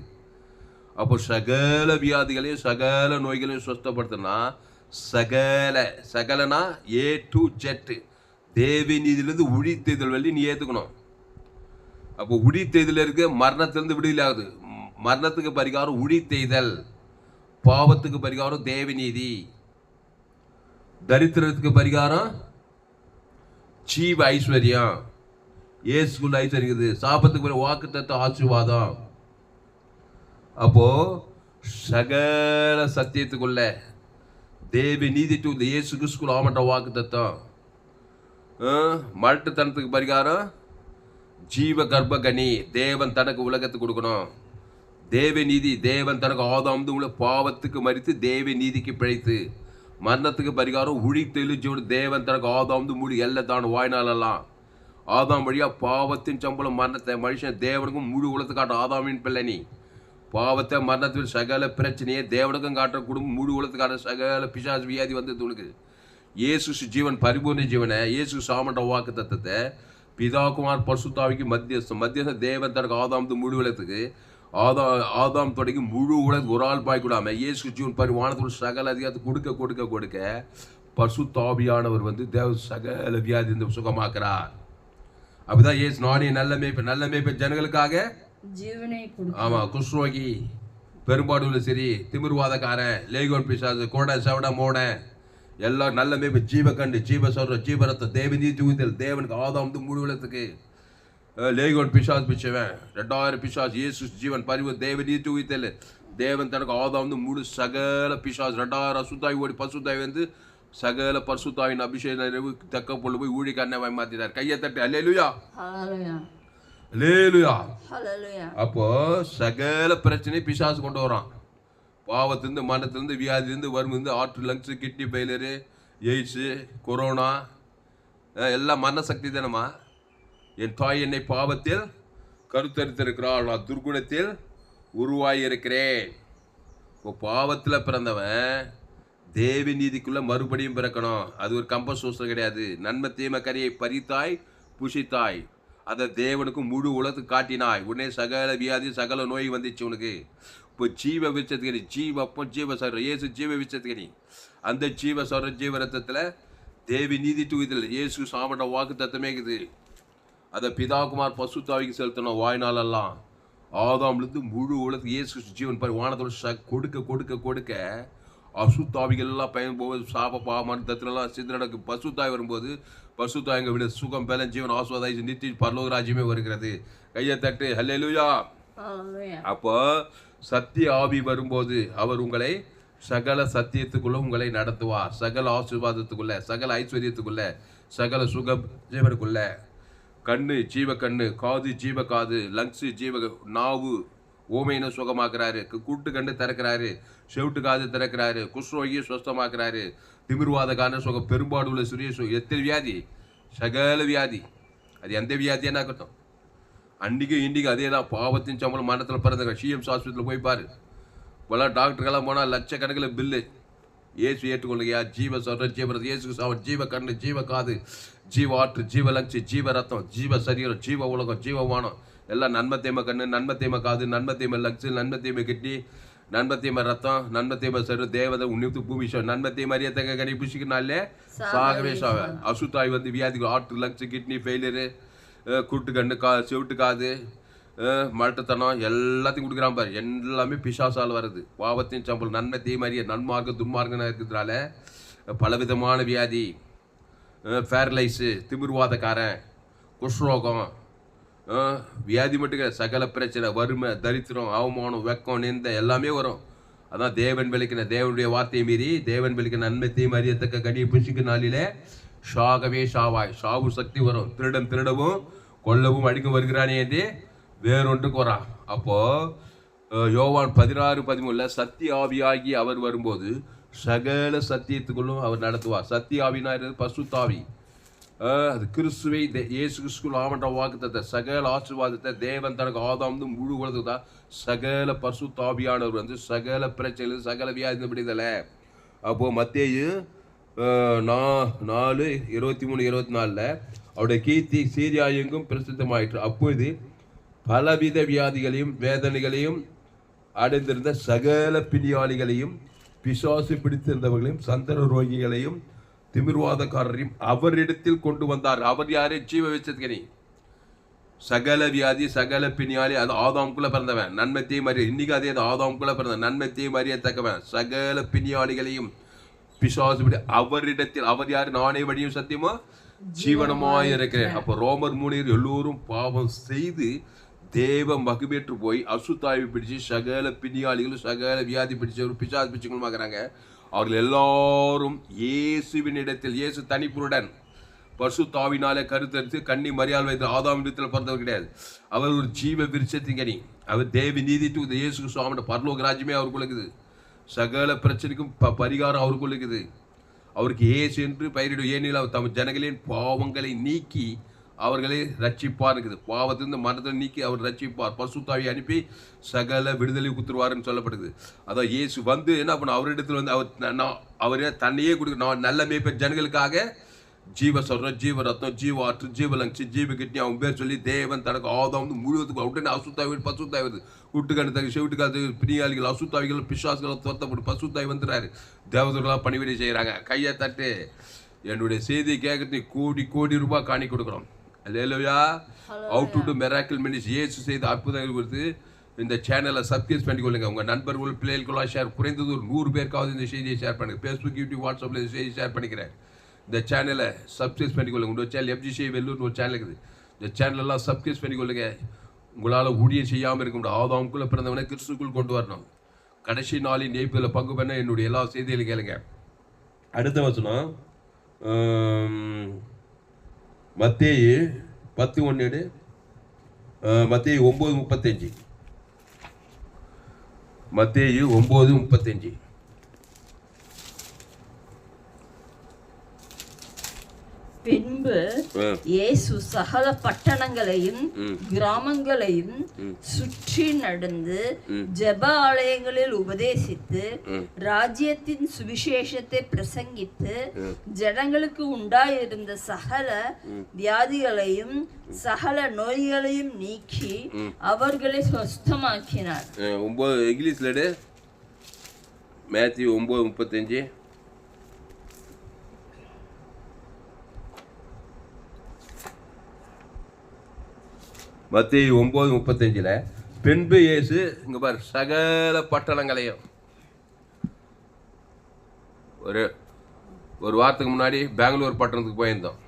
அப்போ சகல வியாதிகளையும் சகல நோய்களையும் சுத்தப்படுத்தினா சகலனா A to Z தேவி நீதியிலிருந்து உழித்தெய்தல் வழி நீ ஏற்றுக்கணும். அப்போ உழித்தெய்தல் இருக்கு, மரணத்திலிருந்து விடுதலை ஆகுது. மரணத்துக்கு பரிகாரம் உழித்தெய்தல், பாவத்துக்கு பரிகாரம் தேவி நீதி, தரித்திரத்துக்கு பரிகாரம் ஜீவ ஐஸ்வர்யம், இயேசுக்குள்ள ஐஸ்வர்யம் இருக்குது. சாபத்துக்கு வாக்குத்தத்த ஆசீர்வாதம். அப்போ சகல சத்தியத்துக்குள்ள தேவி நீதி டு இயேசு கிறிஸ்துக்குள்ள ஆமட்ட வாக்குத்தத்தம். மல்ட்டுத்தனத்துக்கு பரிகாரம் ஜீவ கர்ப்பகனி, தேவன் தனக்கு உலகத்துக்கு கொடுக்கணும். தேவ நீதி, தேவன் தனக்கு ஆதாம் உள்ள பாவத்துக்கு மறித்து தேவ நீதிக்கு பிழைத்து. மரணத்துக்கு பரிகாரம் உழித்தெழு ஜீவன், தேவன் தனக்கு ஆதாம் மூடி எல்லை தான் வாய்நாளெல்லாம். ஆதாம் வழியா பாவத்தின் சம்பளம் மரணத்தை, மனுஷன் தேவனுக்கும் முழு உலகத்துக்கு காட்டும். ஆதாமின் பிள்ளை நீ பாவத்தை மரணத்தில் சகல பிரச்சனையை தேவனுக்கும் காட்டுற குடும்பம் முழு உலகத்துக்கான சகல பிசாசு வியாதி வந்து துணுக்கு. இயேசு ஜீவன் பரிபூர்ண ஜீவனை, இயேசு சாமண்ட வாக்கு தத்தத்தை பிதாகுமார் பரிசுத்தாவிக்கு மத்தியஸ்தம் தேவன் தனக்கு ஆதாம் முழு உலகத்துக்கு ஆதாம் தொடங்கி முழு உலக ஒரு ஆள் பாய்க்கூடாம இயேசு ஜீவன் வானத்தோட சகல அதிகாரத்தை கொடுக்க கொடுக்க கொடுக்க பரிசுத்தாவியானவர் வந்து தேவ சகல வியாதி இந்த சுகமாக்குறார். அப்படிதான் இயேசு நானே நல்ல மேய்ப்ப ஜனங்களுக்காக ஜீவனை கொடுத்தார். ஆமா, குஷ்ரோகி பெரும்பாடுள்ள சரி, திமிர்வாதக்காரன், லேகோன் பிசாசு, கோடை சவட மோட எல்லாம் நல்ல மேய்ப்பு, ஜீவகண்டு, ஜீவ சொல்ற, ஜீவரத்த தேவ நீதி ஊதல், தேவனுக்கு ஆதாம் முழு உலகத்துக்கு. லேகோன் பிசாஸ் பிச்சவன் 2000 பிசாஸ், இயேசு ஜீவன் பரிவு தேவ நீதி ஊதல், தேவன் தனக்கு ஆதாம் முழு சகல பிசாஸ் 2000 அசுத்தாய் ஓடி பசுத்தாய் வந்து சகல பரிசுத்தாவின் அபிஷேகம் தக்க பொண்ணு போய் ஊழிக்காரனை மாத்தினார். கையை தட்டு அல்லேலூயா, அல்லேலூயா. அப்போ சகல பிரச்சனை பிசாசு கொண்டு வரான். பாவத்திலிருந்து, மரணத்திலிருந்து, வியாதிலிருந்து, வறுமிலிருந்து, ஆற்று, lungs, kidney failure, aids, corona எல்லாம் மரண சக்தி தானம்மா. என் தாய் என்னை பாவத்தில் கருத்தரித்திருக்கிறாள், நான் துர்குணத்தில் உருவாகி இருக்கிறேன். இப்போ பாவத்தில் பிறந்தவன் தேவி நீதிக்குள்ள மறுபடியும் பிறக்கணும். அது ஒரு கம்பஸ் சூசல் கிடையாது. நன்மை தீமை கரியை பறித்தாய் புசித்தாய், அதை தேவனுக்கு முழு உலகத்துக்கு காட்டினாய், உடனே சகல வியாதி சகல நோய் வந்துச்சு உனக்கு. இப்போ ஜீவ விச்சத்துக்கணி, ஜீவப்பம் ஜீவ சொல்ற இயேசு ஜீவ விச்சத்துக்கணி. அந்த ஜீவ சொல்ற ஜீவ ரத்தத்தில் தேவி நீதி தூக்கிதில் இயேசு சாமண்ட வாக்கு தத்தமே இருக்குது. அதை பிதாகுமார் பசுத்தாவிக்கு செலுத்தணும் வாய்நாளெல்லாம். ஆதாம்லேருந்து முழு உலகத்துக்கு இயேசு ஜீவன் பாரு வானத்தோட கொடுக்க கொடுக்க கொடுக்க அசுத்தாவிகள் எல்லாம் பயன் போவது சாப பாவமான தத்துலாம் சிந்தனைக்கு பசுத்தாய் வரும்போது பசுத்தாயங்க விட சுகம் பலன் ஜீவன் ஆஸ்வாதாய் நித்திய பரலோக ராஜ்யமே வருகிறது. கையை தட்டு ஹல்லேலூயா. அப்போ சத்திய ஆவி வரும்போது அவர் உங்களை சகல சத்தியத்துக்குள்ள உங்களை நடத்துவார், சகல ஆசீர்வாதத்துக்குள்ள, சகல ஐஸ்வர்யத்துக்குள்ள, சகல சுகம் ஜீவனுக்குள்ள. கண்ணு ஜீவ கண்ணு, காது ஜீவ காது, லங்ஸ் ஜீவ, நாவு ஓமையின சுகமாக்குறாரு, கூட்டு கண்டு திறக்கிறாரு, செவிட்டு காது திறக்கிறாரு, குஷ்ரோகியை சுஸ்தமாக்குறாரு, திமிர்வாதக்கான சுகம், பெரும்பாடு உள்ள சிறிய சுகம், எத்தனை வியாதி சகல வியாதி. அது எந்த வியாதியான இருக்கட்டும், அன்றைக்கும் இன்றைக்கும் அதே தான். பாவத்தின் சம்பளம் மரணத்தில் பிறந்த சிஎம்ஸ் ஹாஸ்பிட்டலில் போய் பாரு. இப்போல்லாம் டாக்டருக்கெல்லாம் போனால் லட்சக்கணக்கில் பில்லு. ஏசு ஏற்றுக்கொள்ளுங்கயா, ஜீவ சொல்ற ஜீவ இயேசு அவன் ஜீவ கண்ணு, ஜீவ காது, ஜீவ ஆற்று, ஜீவ லங்ஸ், ஜீவ ரத்தம், ஜீவ சரீரம், ஜீவ உலகம், ஜீவ வானம் எல்லாம். நன்மை தீமை கண்ணு, நன்மை தீமை காது, நன்மை தீமை லங்ஸ், நன்மை தீமை கிட்னி, நன்மை தீமை ரத்தம், நன்மை தீமை சரீரம், தேவதை உன்னித்து பூமி நன்மை தீமை அறியத்தக்க கனி புஷிக்கினாலே சாகவே சாவ. அசுத்தாய் வந்து வியாதிகள், ஆற்று, லங்ஸ், கிட்னி ஃபெயிலியரு, கூட்டு கண்ணு, செவிட்டு காது, மல்ட்டத்தனம் எல்லாத்தையும் கொடுக்குறான் பாரு. எல்லாமே பிசாசால் வருது. பாவத்தின் சம்பளம் நன்மை தீமறிய, நன்மார்க்கம் துன்மார்க்கம் இருக்கிறதுனால பலவிதமான வியாதி, பேரலைஸு, திமிர்வாதக்காரன், குஷ்ரோகம், வியாதி மட்டும் சகல பிரச்சனை, வறுமை, தரித்திரம், அவமானம், வெக்கம், நிந்த எல்லாமே வரும். அதான் தேவன் விளக்கின தேவனுடைய வார்த்தையை மீறி தேவன் விளக்கின நன்மை தீமறியத்தக்க கனியை புசிக்கு நாளிலே சாகவே சாவாய். சாவு சக்தி வரும். திருடன் திருடவும் கொல்லவும் அடிக்க வருகிறானே என்று வேறொன்றுக்கு வரான். அப்போ யோவான் 16:13 சத்திய ஆவியாகி அவர் வரும்போது சகல சத்தியத்துக்குள்ளும் அவர் நடத்துவார். சத்திய ஆவினா பசுத்தாவி, அது கிறிஸ்துவை இயேசு கிறிஸ்துக்குள் ஆவன்ற வாக்குத்தத்தை சகல ஆசீர்வாதத்தை தேவன் தனக்கு ஆதாம் முழு உலகத்துக்கு தான் சகல பரிசுத்த ஆவியானவர் வந்து சகல பிரச்சனைகள் சகல வியாதி விடுதலை. அப்போது மத்தேயு 4:23-24 அவருடைய கீர்த்தி சீரியா எங்கும் பிரசித்தமாயிற்று. அப்பொழுது பலவித வியாதிகளையும் வேதனைகளையும் அடைந்திருந்த சகல பிணியாளிகளையும் பிசாசு பிடித்திருந்தவர்களையும் சந்தன ரோகிகளையும் திமிர்வாதக்காரரையும் அவரிடத்தில் கொண்டு வந்தார். அவர் யாரே? ஜீவ விருட்சத்தின் சகல வியாதி சகல பிணியாளி, அது ஆதாமுக்குள்ள பிறந்தவன், நன்மத்தையும் அறிய. இன்னைக்கு அதே ஆதாமுக்குள்ள பிறந்த நன்மத்தையும் அறியத்தக்கவன் சகல பிணியாளிகளையும் பிசாசு பிடி அவரிடத்தில். அவர் யாரு? நானே வழியும் சத்தியமா ஜீவனமாய் இருக்கிறேன். அப்போ ரோமர் 3 எல்லோரும் பாவம் செய்து தேவ மகிமேற்று போய் அசுத்தாய்வு பிடிச்சு சகல பிணியாளிகளும் சகல வியாதி பிடிச்சவரும் பிசாசு பிடிச்சுங்களும் பார்க்குறாங்க. அவர்கள் எல்லாரும் இயேசுவின் இடத்தில், இயேசு தனிப்புடன் பரிசுத்தாவினாலே கருத்தரித்து கன்னி மரியாள் வைத்து ஆதாம் இடத்தில் பிறந்தவர் கிடையாது. அவர் ஒரு ஜீவ விருட்சத்தின் கனி. அவர் தேவ நீதி இயேசு சுவாமியோட பரலோக ராஜ்யமே அவருக்குள்ள இருக்குது. சகல பிரச்சனைக்கும் பரிகாரம் அவருக்குள்ள இருக்குது. அவருக்கு இயேசு என்று பெயரிடும். ஏனில் அவர் தம் ஜனங்களின் பாவங்களை நீக்கி அவர்களை ரட்சிப்பார் இருக்குது. பாவத்திலிருந்து மரணத்தை நீக்கி அவர் ரட்சிப்பார். பரிசுத்தாவியை அனுப்பி சகல விடுதலை குத்துருவார்னு சொல்லப்படுது. அதான் இயேசு வந்து என்ன பண்ண அவரிடத்தில் வந்து அவரே தன்னையே கொடுக்க, நான் நல்ல மேய்ப்பர் ஜனங்களுக்காக ஜீவ சொல்கிறேன், ஜீவ ரத்னம், ஜீவ ஆற்று, ஜீவ லங்ஸ், ஜீவ கிட்னி அவங்க பேர் சொல்லி தேவன் தனக்கு ஆதாம் முழுவதுக்கு உடனே அசுத்தாவி பசுத்தாய் வருது. கூட்டுக்கணக்கு செவிட்டுக்காது பிணியாளிகள் அசுத்தாவிகள் பிசாசுகளை துரத்தப்பட்டு பசுத்தாய் வந்துடுறாரு. தேவதர்களாக பணிவிடை செய்கிறாங்க. கையை தட்டு என்னுடைய செய்தியை கேட்கறது கோடி கோடி ரூபாய் காணி கொடுக்குறோம். அல்லேலூயா. அவுட் டு மிராக்கிள் மினிஸ்ட்ரி இயேசு செய்த அற்புதங்கள் குறித்து இந்த சேனலை சப்ஸ்கிரைப் பண்ணிக்கொள்ளுங்க. உங்கள் நண்பர்கள் பிள்ளைகளுக்கெல்லாம் ஷேர், குறைந்தது ஒரு 100 பேருக்காவது இந்த செய்தியை ஷேர் பண்ணுங்கள். ஃபேஸ்புக், யூடியூப், வாட்ஸ்அப்பில் இந்த செய்தி ஷேர் பண்ணிக்கிறேன். இந்த சேனலை சப்ஸ்கிரைப் பண்ணிக்கொள்ளுங்க. உங்கள் சேனல் FGC வெல்லூர்னு ஒரு சேனல் இருக்குது. இந்த சேனலெல்லாம் சப்ஸ்கிரைப் பண்ணிக்கொள்ளுங்க. உங்களால் ஊழியம் செய்யாமல் இருக்க முடியும். ஆதாமுக்குள்ளே பிறந்தவனை கிறிஸ்துக்குள் கொண்டு வரணும். கடைசி நாளின் நெய்ப்பில் பங்கு பண்ண என்னுடைய எல்லா செய்திகளையும் கேளுங்க. அடுத்த வசனம் மத்தேயு 10:1, மத்தேயு 9:35. மத்தேயு 9:35. பின்பு இயேசு சகல பட்டணங்களையும் கிராமங்களையும் சுற்றி நடந்து ஜெப ஆலயங்களில் உபதேசித்து ராஜ்யத்தின் சுவிசேஷத்தை பிரசங்கித்து ஜனங்களுக்கு உண்டாயிருந்த சகல வியாதிகளையும் சகல நோய்களையும் நீக்கி அவர்களை சுஸ்தமாக்கினார். இங்கிலீஷ்ல மேத்யூ 9:35. மத்தேயு 9:35 பின்பு இயேசு இங்க பாரு சகல பட்டணங்களையும். ஒரு வாரத்துக்கு முன்னாடி பெங்களூர் பட்டணத்துக்கு போயிருந்தோம்.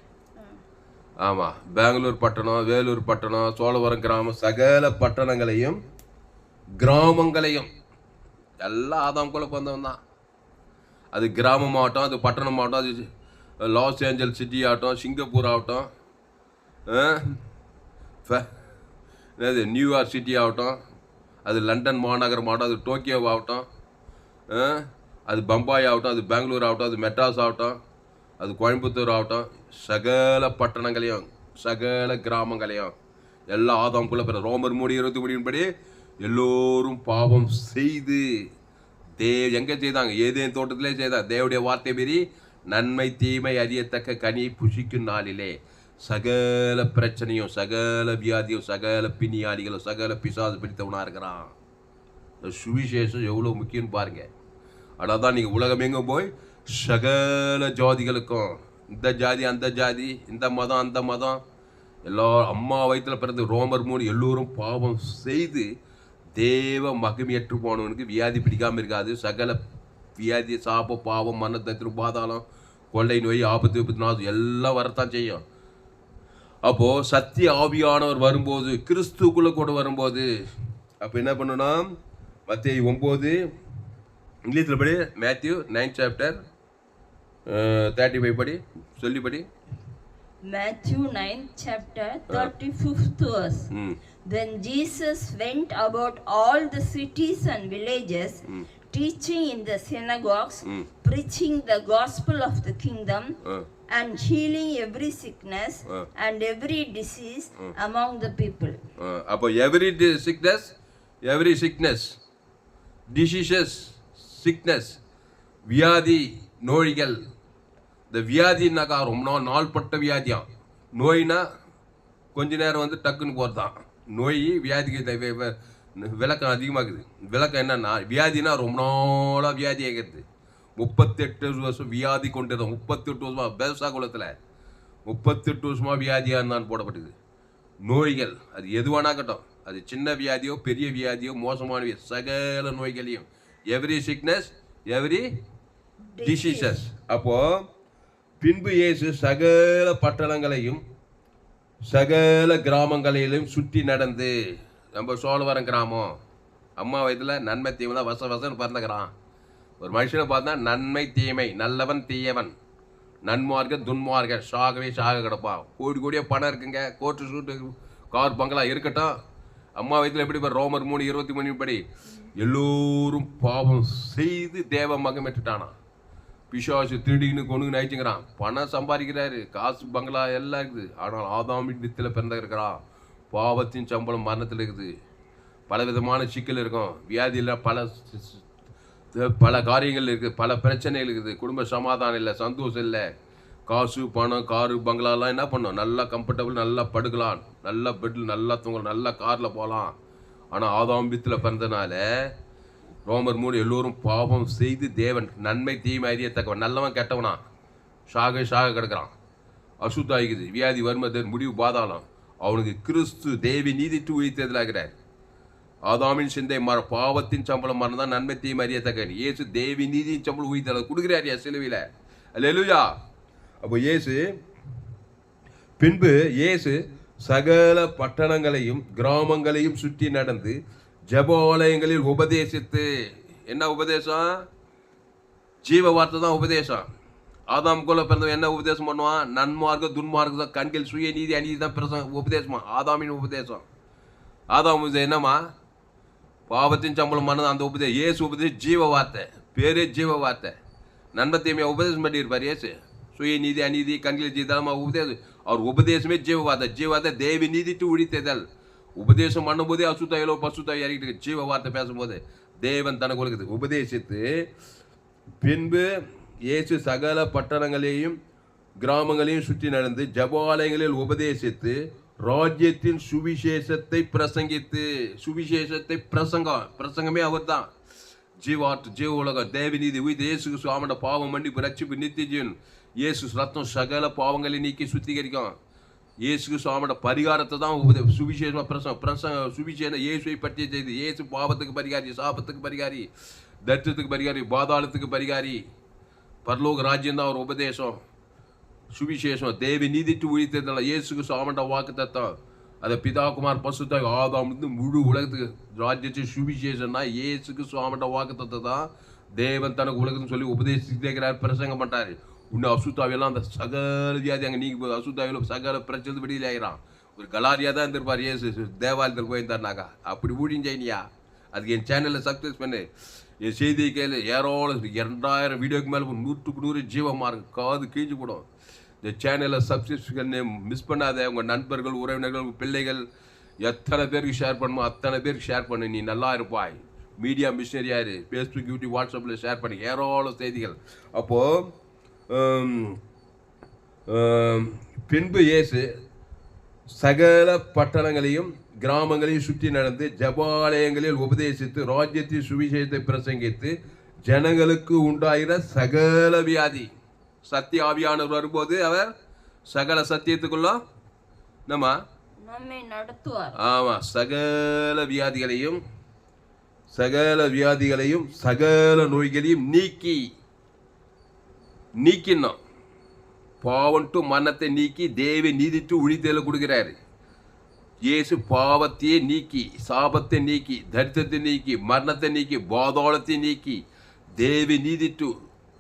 ஆமாம், பெங்களூர் பட்டணம், வேலூர் பட்டணம், சோழவரம் கிராமம், சகல பட்டணங்களையும் கிராமங்களையும் எல்லாம் ஆதாமுக்குள்ள பிறந்தவன் தான். அது கிராமம் ஆகட்டும், அது பட்டணம் ஆகட்டும், அது லாஸ் ஏஞ்சல்ஸ் சிட்டி ஆகட்டும், சிங்கப்பூர் ஆகட்டும், நியூயார்க் சிட்டி ஆகட்டும், அது லண்டன் மாநகரம் ஆகட்டும், அது டோக்கியோ ஆகட்டும், அது பம்பாய் ஆகட்டும், அது பெங்களூர் ஆகட்டும், அது மெட்ராஸ் ஆகட்டும், அது கோயம்புத்தூர் ஆகட்டும், சகல பட்டணங்களையும் சகல கிராமங்களையும் எல்லாம் ஆதாமுக்குள்ள பிற. ரோமர் 3:23 படி எல்லோரும் பாவம் செய்து எங்கே செய்தாங்க? ஏதேன் தோட்டத்திலே செய்தாங்க. தேவனுடைய வார்த்தை மீறி நன்மை தீமை அறியத்தக்க கனி புசிக்கும் நாளிலே சகல பிரச்சனையும் சகல வியாதியும் சகல பிணியாளிகளும் சகல பிசாசு பிடித்தவனாக இருக்கிறான். இந்த சுவிசேஷம் எவ்வளோ முக்கியம்னு பாருங்க. ஆனால் தான் நீங்கள் உலகம் எங்கே போய் சகல ஜாதிகளுக்கும், இந்த ஜாதி அந்த ஜாதி, இந்த மதம் அந்த மதம், எல்லாரும் அம்மா வயிற்றில் பிறந்து ரோமர் 3 எல்லோரும் பாவம் செய்து தேவ மகிமையற்று போனவனுக்கு வியாதி பிடிக்காமல் இருக்காது. சகல வியாதி சாப்ப பாவம் மரணத்திற்கு பாதாளம் கொள்ளை நோய் ஆபத்து விபத்து நாசம் எல்லாம் வரத்தான் செய்யும். அப்போது சத்திய ஆவியானவர் வரும்போது கிறிஸ்துக்குள்ளே கூட வரும்போது அப்போ என்ன பண்ணணும்? மத்தேயு 9 இங்கிலீஷில் படி, மேத்யூ 9:35 படி சொல்லிப்படி. Matthew 9:35 verse. Then Jesus went about all the cities and villages, teaching in the synagogues, preaching the gospel of the kingdom, and healing every sickness and every disease among the people. அப்போ every sickness diseases sickness வியாதி நோய்கள். இந்த வியாதினாக்கா ரொம்ப நாள்பட்ட வியாதியாம். நோய்னா கொஞ்ச நேரம் வந்து டக்குன்னு போகிறதான். நோய் வியாதிக்கு விளக்கம் அதிகமாகுது. விளக்கம் என்னன்னா வியாதினா ரொம்ப நாளாக வியாதி ஆகிறது. 38 வருஷம் வியாதி கொண்டிருந்தோம். 38 வருஷமா பேசா குளத்தில் 38 வருஷமா வியாதியாக இருந்தான்னு போடப்பட்டது. நோய்கள் அது எதுவானாகட்டும், அது சின்ன வியாதியோ பெரிய வியாதியோ மோசமான வியாதி, சகல நோய்களையும் எவ்ரி சிக்னஸ் எவ்ரி டிசீசஸ். அப்போ பின்பு இயேசு சகல பட்டணங்களையும் சகல கிராமங்களிலும் சுற்றி நடந்து, நம்ம சோழவரம் கிராமம் அம்மா வயதில் நன்மை தீமை வசன்னு பிறந்துக்கிறான். ஒரு மனுஷனை பார்த்தா நன்மை தீமை, நல்லவன் தீயவன், நன்மார்க்க துன்மார்க்க, சாக கிடப்பான். கோடியாக பணம் இருக்குங்க, கோட்டு சூட்டு கார் பங்களா இருக்கட்டும். அம்மா வயதில் எப்படி ரோமர் 3:23 படி எல்லோரும் பாவம் செய்து தேவ மகமிட்டுட்டானா. பிசாசு திருடின்னு கொண்டு நயிச்சுங்கிறான். பணம் சம்பாதிக்கிறாரு, காசு பங்களா எல்லாம் இருக்குது. ஆனால் ஆதாமின் வித்தில் பிறந்த இருக்கிறான். பாவத்தின் சம்பளம் மரணத்தில் இருக்குது. பல விதமான சிக்கல் இருக்கும். வியாதியில் பல காரியங்கள் இருக்குது, பல பிரச்சனைகள் இருக்குது. குடும்ப சமாதானம் இல்லை, சந்தோஷம் இல்லை. காசு பணம் காரு பங்களாலாம் என்ன பண்ணோம், நல்லா கம்ஃபர்டபுள், நல்லா படுக்கலாம், நல்லா பெட்டில் நல்லா தூங்கலாம், நல்லா காரில் போகலாம். ஆனால் ஆதாம் வித்தில் பிறந்தனால ரோமர் 3 எல்லோரும் பாவம் செய்து தேவன் நன்மை தீமை அறியத்தக்கவன், நல்லவன் கெட்டவனா சாக கிடக்கிறான். அசுத்தாயிக்குது, வியாதி வருமது, முடிவு பாதாளம். அவனுக்கு கிறிஸ்து தேவி நீதிட்டு உயிர்த்ததிலாகிறார். ஆதாமின் சிந்தை பாவத்தின் சம்பளம் மரணம் தான், நன்மை தீமை அறியத்தக்கவன். இயேசு தேவி நீதியின் சம்பளம் உயிர்த்தலை கொடுக்குறாரியா சிலுவையில். அல்லேலூயா. அப்போ பின்பு இயேசு சகல பட்டணங்களையும் கிராமங்களையும் சுற்றி நடந்து ஜெபாலயங்களில் உபதேசித்து, என்ன உபதேசம்? ஜீவ வார்த்தை தான் உபதேசம். ஆதாம் குல பிறந்தவன் என்ன உபதேசம் பண்ணுவான்? நன்மார்க்க துன்மார்க்க தான், கண்கள் சுய நீதி அநீதி தான் உபதேசமா. ஆதாமின் உபதேசம். ஆதாம் என்னம்மா? பாவத்தின் சம்பளம் பண்ணது அந்த உபதேசம். இயேசு உபதேசம் ஜீவ வார்த்தை, பேரே ஜீவ வார்த்தை. நன்மை தீமையை உபதேசம் பண்ணியிருப்பார் இயேசு. சுய நீதி அநீதி கண்கள் ஜீதமா உபதேசம். அவர் உபதேசமே ஜீவவார்த்தை. ஜீவவார்த்தை தேவி நீதிட்டு உழித்ததல். உபதேசம் பண்ணும்போதே அசுத்தாயிலோ பசுத்தாயோ இறக்கிட்டு ஜீவ வார்த்தை பேசும்போது தேவன் தனக்கு கொடுக்குது. உபதேசித்து பின்பு இயேசு சகல பட்டணங்களையும் கிராமங்களையும் சுற்றி நடந்து ஜெபாலயங்களில் உபதேசித்து ராஜ்யத்தின் சுவிசேஷத்தை பிரசங்கித்து, சுவிசேஷத்தை பிரசங்கமே அவர் தான். ஜீவ உலகம் தேவி நீதி உயிர் இயேசு சுவாமியோட பாவம் மன்னிப்பு ரட்சிப்பு நித்திய ஜீவன். இயேசு ரத்தம் சகல பாவங்களை நீக்கி சுத்திகரிக்கும். இயேசு சுவாமியோட பரிகாரத்தை தான் சுவிசேஷமாக சுவிசேஷம் இயேசுவை பற்றிய செய்தி. இயேசு பாவத்துக்கு பரிகாரி, சாபத்துக்கு பரிகாரி, தரித்திரத்துக்கு பரிகாரி, பாதாளத்துக்கு பரிகாரி. பரலோக ராஜ்யம் தான் ஒரு உபதேசம். சுவிசேஷம் தேவி நீதிட்டு உயிர்த்ததில்லை. இயேசுக்கு சுவாமியோட வாக்கு தத்தம். அதை பிதா குமார் பசுத்தாய் ஆதாம் முழு உலகத்துக்கு ராஜ்யத்தின் சுவிசேஷம்னா இயேசுக்கு சுவாமியோட வாக்கு தத்தம் தான் தேவன் தனக்கு உலகத்துன்னு சொல்லி உபதேசிக்கிறார், பிரசங்கம் பண்ணுறாரு. இன்னும் அசுத்தாவியெல்லாம் அந்த சகல வியாதி அங்கே நீங்க போது அசுத்தாவியில் சகல பிரச்சனை வெளியில் ஆகிறான். ஒரு கலாரியாக தான் இருந்திருப்பார் இயேசு. தேவாலயத்தில் போயிருந்தாருனாக்கா அப்படி ஊழிஞ்சைனியா. அதுக்கு என் சேனலில் சக்ஸஸ் பண்ணு, என் செய்தியை கேளு. ஏரோളം 2000 வீடியோக்கு மேலே 100க்கு 100 ஜீவமாக இருக்கும். காது கீழ்ச்சி போடும். இந்த சேனலில் சப்ஸ்கிரிப்ஷன் மிஸ் பண்ணாத. உங்கள் நண்பர்கள், உறவினர்கள், உங்கள் பிள்ளைகள் எத்தனை பேருக்கு ஷேர் பண்ணுமோ அத்தனை பேருக்கு ஷேர் பண்ணு. நீ நல்லா இருப்பாய். மீடியா மிஷினரியாரு. ஃபேஸ்புக், யூடியூப், வாட்ஸ்அப்பில் ஷேர் பண்ணி ஏரோளம் செய்திகள். அப்போது பின்பு இயேசு சகல பட்டணங்களையும் கிராமங்களையும் சுற்றி நடந்து ஜெபாலயங்களில் உபதேசித்து ராஜ்யத்தின் சுவிசேஷத்தை பிரசங்கித்து ஜனங்களுக்கு உண்டாகிற சகல வியாதி. சத்திய ஆவியானவர் வரும்போது அவர் சகல சத்தியத்துக்குள்ள நம்மை நடத்துவார். ஆமா, சகல வியாதிகளையும் சகல நோய்களையும் நீக்கினோம். பாவம் டு மரணத்தை நீக்கி தேவி நீதிட்டு உழித்தல கொடுக்கிறாரு. இயேசு பாவத்தையே நீக்கி, சாபத்தை நீக்கி, தரித்திரத்தை நீக்கி, மரணத்தை நீக்கி, பாதாளத்தை நீக்கி தேவி நீதிட்டு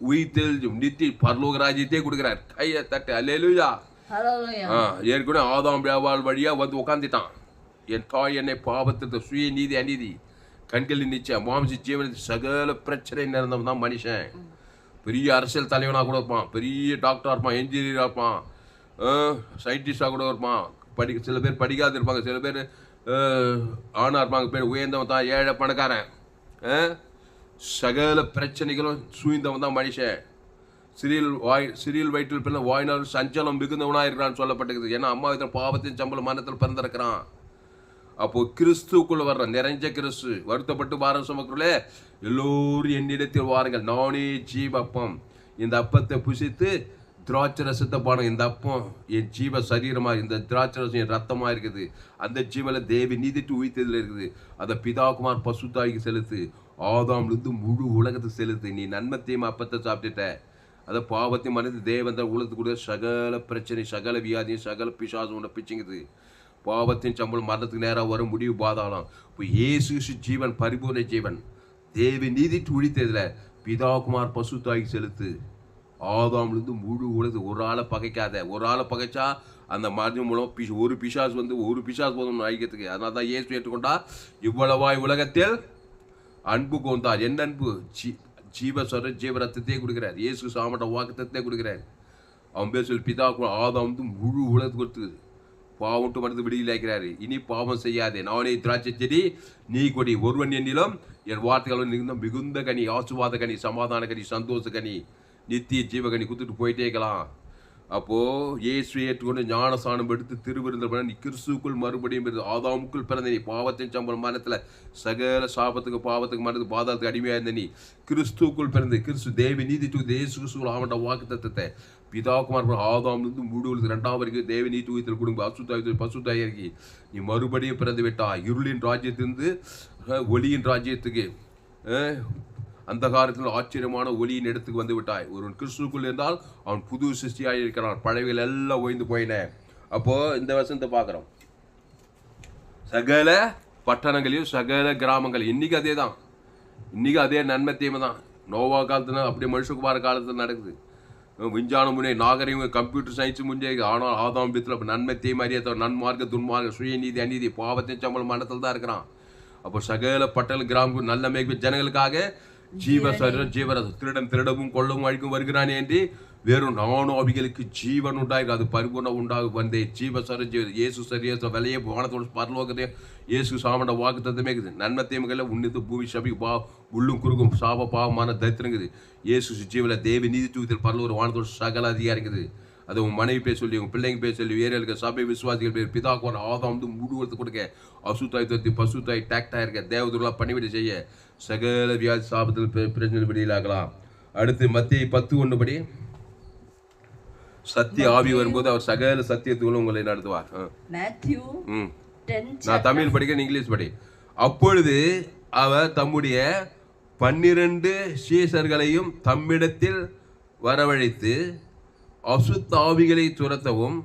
உயிர்த்தல் நித்தி பரலோக ராஜ்யத்தையே கொடுக்கிறார். கையை தட்டு அல்லேலூயா. ஏற்கனவே ஆதாம் வியாபார வழியா வந்து உட்காந்துட்டான். என் தாய் என்னை பாவத்திற்கு சுய நீதி அநீதி கண்களில் நிச்சயம் மாம்சி ஜீவனத்தில் சகல பிரச்சனை நிறந்தவன் தான் மனுஷன். பெரிய அரசியல் தலைவனாக கூட இருப்பான், பெரிய டாக்டராக இருப்பான், என்ஜினியராக இருப்பான், சயின்டிஸ்டாக கூட இருப்பான். சில பேர் படிக்காது இருப்பாங்க, சில பேர் ஆணாக இருப்பாங்க, பேர் உயர்ந்தவன் தான், ஏழை பணக்காரன், சகல பிரச்சனைகளும் சூழ்ந்தவன் தான் மனுஷன். சிறியல் வயிற்றில் பிறந்த வாய்நாள் சஞ்சலம் மிகுந்தவனாக இருக்கிறான்னு சொல்லப்பட்டிருக்குது. ஏன்னா அம்மா இத்தனை பாவத்தின் சம்பளம் மரணத்தில் பிறந்திருக்கிறான். அப்போ கிறிஸ்துக்குள்ள வர்ற நிறைஞ்ச கிறிஸ்து வருத்தப்பட்டு பாரம் சுமக்கிறே எல்லோரும் என்னிடத்தில் வாருங்கள், நானே ஜீவப்பம். இந்த அப்பத்தை புசித்து திராட்சை ரசத்தை பாடம். இந்த அப்பம் என் ஜீவ சரீரமாக, இந்த திராட்சை ரசம் என் ரத்தமாக இருக்குது. அந்த ஜீவனை தேவி நீதிட்டு உயிர்த்ததில் இருக்குது. அதை பிதாகுமார் பசுத்தாய்க்கு செலுத்து, ஆதாம்லேருந்து முழு உலகத்துக்கு செலுத்து. நீ நன்மத்தையும் அப்பத்தை சாப்பிட்டுட்ட. அதை பாவத்தையும் மனித தேவந்த உலகத்துக்குரிய சகல பிரச்சனை, சகல வியாதியும், சகல பிசாசும் உன்னை பிச்சுங்குது. பாவத்தின் சம்பளம் மரணத்துக்கு நேராக வரும், முடிவு பாதாளம். இப்போ இயேசு ஜீவன், பரிபூர்ண ஜீவன், தேவி நீதிட்டு உழித்ததில் பிதாகுமார் பசுத்தாய்க்கு செலுத்து. ஆதாம்லேருந்து முழு உலகத்து ஒரு ஆளை பகைக்காத. ஒரு ஆளை பகைச்சா அந்த மரணம் மூலம் ஒரு பிசாசு ஒரு பிசாசு போதும் அழிக்கிறதுக்கு. அதனால தான் இயேசு ஏற்றுக்கொண்டா இவ்வளவாய் உலகத்தில் அன்பு கொண்டார். என்ன அன்பு? ஜீவஸ்வர ஜீவ ரத்தத்தையே கொடுக்குறார். இயேசு சாமட்ட வாக்குத்தத்தையே கொடுக்குறார். அவன் பேர் சொல்லி பிதாகுமார் ஆதாம் முழு உலகத்துக்கு கொடுத்து பாவம்ட்டு மனது விடுதலை ஆக்கிறாரு. இனி பாவம் செய்யாதே, நானே திராட்சை செடி நீ கொடி, ஒருவன் என்னிலும் என் வார்த்தைகள் மிகுந்த கனி, ஆசுவாத கனி, சமாதான கனி, சந்தோஷ கனி, நித்திய ஜீவகனி குத்துட்டு போயிட்டே இருக்கலாம். அப்போது இயேசுவை ஏற்றுக்கொண்டு ஞானஸ்நானம் எடுத்து திருவிருந்தல் பண்ண நீ கிறிஸ்துக்குள் மறுபடியும் ஆதாமுக்குள் பிறந்த நீ பாவத்தின் சம்பளம் மரணத்தில் சகல சாபத்துக்கு பாவத்துக்கு மரணத்து பாதாளத்துக்கு அடிமையாக இருந்த நீ கிறிஸ்துக்குள் பிறந்து கிறிஸ்து தேவி நீதி தூக்கி இயேசு கிறிஸ்துவில் ஆவண்ட வாக்கு தத்தத்தை பிதாகுமார் ஆதாம்லேருந்து முழு 2ஆம் வரைக்கும் தேவி நீ தூயத்தில் குடும்ப அசுத்தாயத்தில் பசுத்தாய் இறக்கி நீ மறுபடியும் பிறந்து விட்டா. இருளின் ராஜ்யத்திலிருந்து ஒளியின் ராஜ்யத்துக்கு, அந்த காலத்தில் ஆச்சரியமான ஒளியின் இடத்துக்கு வந்து விட்டாய். ஒருவன் கிறிஸ்துக்குள் இருந்தால் அவன் புது சிருஷ்டியாக இருக்கிறான், பழையவைகள் எல்லாம் ஓய்ந்து போயின. அப்போ இந்த வசனத்தை பார்க்குறோம். சகல பட்டணங்களையும் சகல கிராமங்கள் இன்னைக்கு அதே தான், இன்னைக்கு அதே நன்மை தீமை தான். நோவா காலத்துல அப்படியே மனுஷகுமார காலத்தில் நடக்குது. விஞ்ஞானம் முன்னே, நாகரிகம், கம்ப்யூட்டர் சயின்ஸ் முன்னே. ஆனால் ஆதாம் பித்தில் நன்மை தீமை அறியாத நன்மார்க்க துன்மார்க்க சுயநீதி அநீதி பாவத்தின் சம்பளம் மனத்தில் தான் இருக்கிறான். அப்போ சகல பட்டண கிராம நல்ல மேய்ப்பு ஜனங்களுக்காக ஜீவசரீரம் ஜீவரசம் திருடவும் கொள்ளவும் அழிக்கும் வருகிறானே என்று வெறும் 4 ஆவிகளுக்கு ஜீவன் உண்டாயிருக்கு. அது பரிபூர்ணம் உண்டாக வந்தே ஜீவசர இயேசு சரீரத்தை விலையே வானத்தோட பரலோகத்தையே இயேசு சாமண்ட வாக்கு தத்துவமே இருக்குது. நன்மை தீமைகளை உன்னித்து பூமி சபி உள்ளும் குறுக்கும் சாப பாவமான தைத்திரங்குது. இயேசு ஜீவனில் தேவி நீதி தூக்கத்தில் பரலோக வானத்தோட சகல அதிகாரிக்குது. அது உன் மனைவி பேர் சொல்லி, உங்கள் பிள்ளைங்க பேர் சொல்லி, ஏரியாளுக்கு சபை விசுவாசிகள் பேர் பிதாக்குவான் ஆதாம் முழுவதுக்கு கொடுக்க அசுத்தாய் தத்தி பசுத்தாய் டாக்டாக இருக்க தேவதூர்லாம் பணிவிட செய்ய சகல வியாதி சாபத்தில் பிரச்சனை வெளியிலாகலாம். அடுத்து மத்திய 10:1 படி சத்திய ஆவி வரும்போது அவர் சகல சத்தியத்துக்குள்ள உங்களை நடத்துவார். நான் தமிழ் படிக்க இங்கிலீஷ் படி. அப்பொழுது அவர் தம்முடைய 12 சீஷர்களையும் தம்மிடத்தில் வரவழைத்து அசுத்த ஆவிகளை துரத்தவும்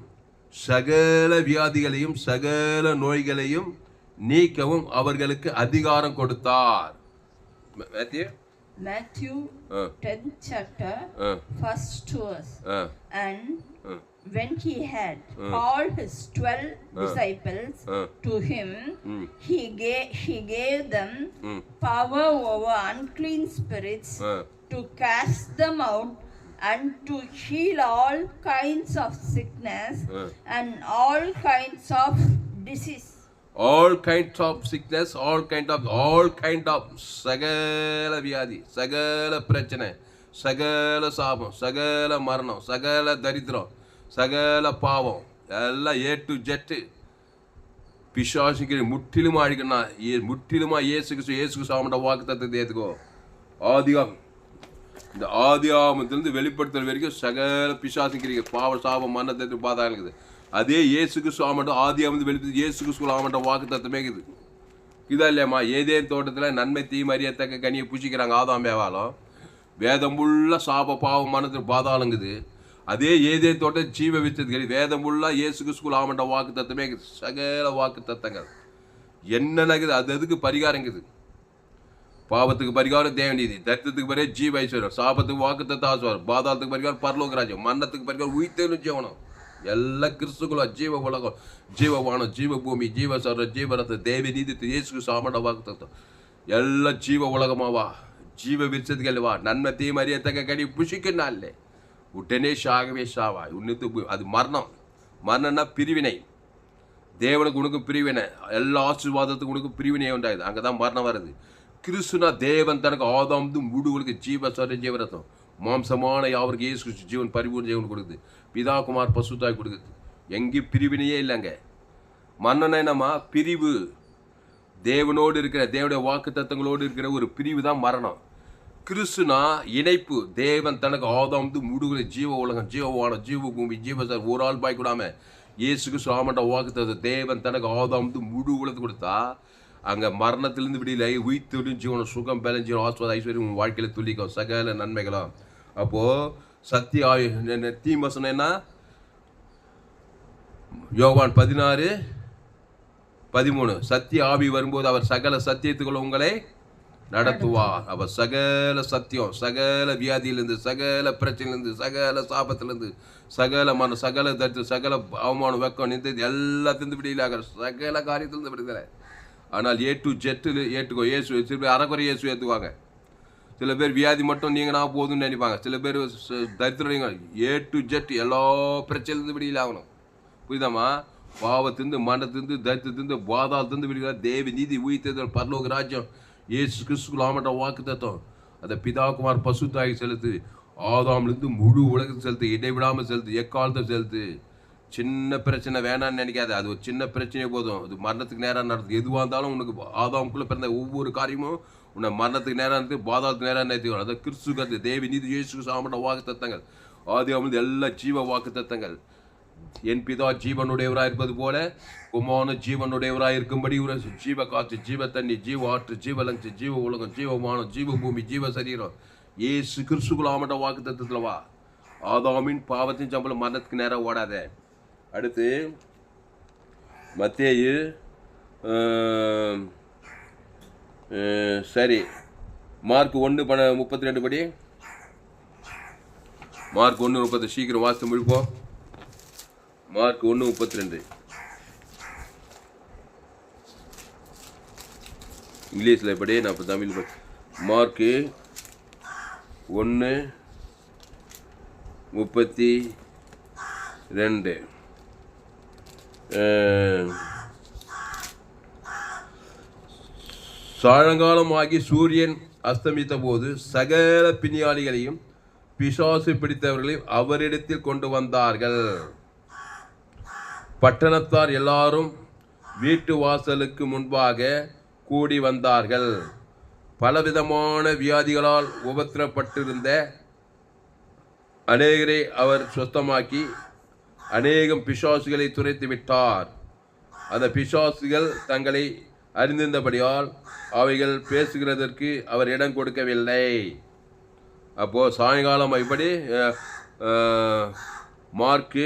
சகல வியாதிகளையும் சகல நோய்களையும் நீக்கவும் அவர்களுக்கு அதிகாரம் கொடுத்தார். Matthew 10th chapter, first verse. And when he had called his 12 disciples to him, he gave them power over unclean spirits to cast them out and to heal all kinds of sickness and all kinds of disease. All kinds of sickness, all kind of சகல வியாதி, சகல பிரச்சனை, சகல சாபம், சகல மரணம், சகல தரித்திரம், சகல பாவம் எல்லாம் A to Z பிசாசுக்கு முற்றிலுமா அழிக்கணும். முற்றிலுமா இயேசுக்கு சாமண்ட வாக்கு தத்துவத்தை ஏற்றுக்கோ. இந்த ஆதியாமத்திலிருந்து வெளிப்படுத்தல் வரைக்கும் சகல பிசாசுக்கு பாவ சாபம் மரணத்தை பாதா இருக்குது. அதே இயேசுக்கு சாமண்ட ஆதியாமத்து வெளிப்படுத்தி இயேசுக்கு சாமண்ட வாக்கு தத்துவமே இருக்குது. இதா இல்லையாம்மா? ஏதேன் தோட்டத்தில் நன்மை தீமை அறியத்தக்க கனியை புசிக்கிறாங்க ஆதாம் ஏவாலும். வேதம் உள்ள சாப பாவம் மரணத்தில் பாதாளங்குது. அதே ஏதேன் தோட்டம் ஜீவ வித்தது வேதம் உள்ள இயேசுக்கு ஆமண்ட வாக்கு தத்துவமே இருக்குது. சகல வாக்கு தத்தங்கள் என்னென்னக்குது அது அதுக்கு பரிகாரங்குது. பாவத்துக்கு பரிகாரம் தேவநீதி, தரித்திரத்துக்கு பரிகாரம் ஜீவ ஐஸ்வர்யம், சாபத்துக்கு வாக்கு தத்த ஆசுவார், பாதாளத்துக்கு பரிகாரம் பரலோக ராஜ்யம், மரணத்துக்கு பரிகாரம் உயிர்த்தேனும் ஜீவனம். எல்லா கிறிஸ்துக்குள்ள ஜீவ உலகம், ஜீவவானம், ஜீவ பூமி, ஜீவசர, ஜீவரத்த, தேவி நீதி, இயேசுக்கு சாமண்ட வாக்கு தத்துவம் எல்லாம் ஜீவ உலகமாவா. ஜீவ விருட்சத்துக்கு வா, நன்மை தீமை அறியத்தக்க கனி புசிக்கும் நாள்ல உடனே சாகவே சாவாய். உன்னித்து அது மரணம். மரணம்னா பிரிவினை. தேவனுக்கு உனக்கு பிரிவினை, எல்லா ஆசீர்வாதத்துக்கு உனக்கு பிரிவினை உண்டாகுது. அங்கதான் மரணம் வருது. கிறிஸ்துனா தேவன் தனக்கு ஆதாம் முடுகளுக்கு ஜீவரசம் மாம்சமான யாவருக்கு இயேசு கிறிஸ்து ஜீவன் பரிபூர்ண ஜீவன் கொடுக்குது. பிதா குமார் பசுத்தாய் கொடுக்குது. எங்கேயும் பிரிவினையே இல்லைங்க. மரணம் என்னமா? பிரிவு. தேவனோடு இருக்கிற, தேவனுடைய வாக்கு தத்தங்களோடு இருக்கிற ஒரு பிரிவு தான் மரணம். கிறிஸ்துனா இணைப்பு. தேவன் தனக்கு ஆதாம் முடுகளை ஜீவ உலகம், ஜீவவானம், ஜீவ பூமி, ஜீவசார் ஒரு ஆள் பாய் கூடாம இயேசுக்கு சாமண்ட வாக்கு தத்த தேவன் தனக்கு ஆதாம் முழு உலகத்தை கொடுத்தா அங்கே மரணத்திலிருந்து விடியல உயிர்த்து ஜீவனம், சுகம், பலன், ஜீவனம், ஆஸ்வாத, ஐஸ்வர்யம் உன் வாழ்க்கையில் துளிக்கும் சகல நன்மைகளும். அப்போது சத்திய தீமசனம் என்ன? யோவான் 16:13 சத்திய ஆவி வரும்போது அவர் சகல சத்தியத்துக்குள்ள உங்களை நடத்துவார். அவர் சகல சத்தியம், சகல வியாதியிலிருந்து, சகல பிரச்சனையிலிருந்து, சகல சாபத்திலிருந்து, சகல மன, சகல தரித்து, சகல அவமானம், வெக்கம், நின்று எல்லாத்திலிருந்து விடுதலை, சகல காரியத்திலிருந்து விடுதலை. ஆனால் A to Z ஏற்றுக்கோ. இயேசு சில பேர் அறக்குறை இயேசு ஏற்றுவாங்க. சில பேர் வியாதி மட்டும் நீங்கன்னா போதும்னு நினைப்பாங்க. சில பேர் தரித்திரம் A to Z எல்லா பிரச்சனையிலிருந்து விடுதலை ஆகணும். புரியுதாமா? பாவத்திலிருந்து, மனத்திலிருந்து, தரித்திலிருந்து, பாதாளத்திலிருந்து விடுதலை. தேவி நீதி உயிர்த்தல் பரலோக ராஜ்யம் இயேசு கிறிஸ்துக்குள் ஆமட்ட வாக்கு தத்துவம் அதை பிதா குமார் பசுத்தாய் செலுத்து. ஆதாம்லேருந்து முழு உலகத்தை செலுத்து, இடைவிடாமல் செலுத்து, எக்காலத்தை செலுத்து. சின்ன பிரச்சனை வேணான்னு நினைக்காது. அது ஒரு சின்ன பிரச்சனையே போதும். அது மரணத்துக்கு நேரம் நடத்துது. எதுவாக இருந்தாலும் உனக்கு ஆதாமுக்குள்ளே பிறந்த ஒவ்வொரு காரியமும் உன்னை மரணத்துக்கு நேரம் இருக்குது, பாதாளத்துக்கு நேரம் நிறுத்திக்கணும். அதை கிறிஸ்து கருத்து தேவி நீதி இயேசு ஆமட்ட வாக்கு தத்தங்கள், ஆதியாமிலிருந்து எல்லா ஜீவ வாக்கு தத்தங்கள். என் பிதா ஜீவனுடையவராக இருப்பது போல குமாரனு ஜீவனுடையவராக இருக்கும்படி ஜீவ காற்று, ஜீவ தண்ணி, ஜீவ ஆற்று, ஜீவ லங்கு, ஜீவ உலகம், ஜீவமானம், ஜீவ பூமி, ஜீவ சரீரம் இயேசு கிறிஸ்துக்குள் ஆமட்ட வாக்கு தத்துவத்தில் வா. ஆதாமின் பாவத்தின் சம்பளம் மரணத்துக்கு நேரம் ஓடாத. அடுத்து மத்தேயு சரி மார்க் 1:32 படி. மார்க் 1:30 சீக்கிரம் வாசித்து முடிப்போம். மார்க் 1:32 இங்கிலீஷில் எப்படி, நான் இப்போ தமிழ். மார்க்கு 1:32 சாயங்காலமாகி சூரியன் அஸ்தமித்த போது சகல பிணியாளிகளையும் பிசாசு பிடித்தவர்களையும் அவரிடத்தில் கொண்டு வந்தார்கள். பட்டணத்தார் எல்லாரும் வீட்டு வாசலுக்கு முன்பாக கூடி வந்தார்கள். பலவிதமான வியாதிகளால் உபத்திரப்பட்டிருந்த அநேகரை அவர் சுத்தமாக்கி அநேகம் பிசாசுகளை துரைத்து விட்டார். அந்த பிசாசுகள் தங்களை அறிந்திருந்தபடியால் அவைகள் பேசுகிறதற்கு அவர் இடம் கொடுக்கவில்லை. அப்போது சாயங்காலம் இப்படி mark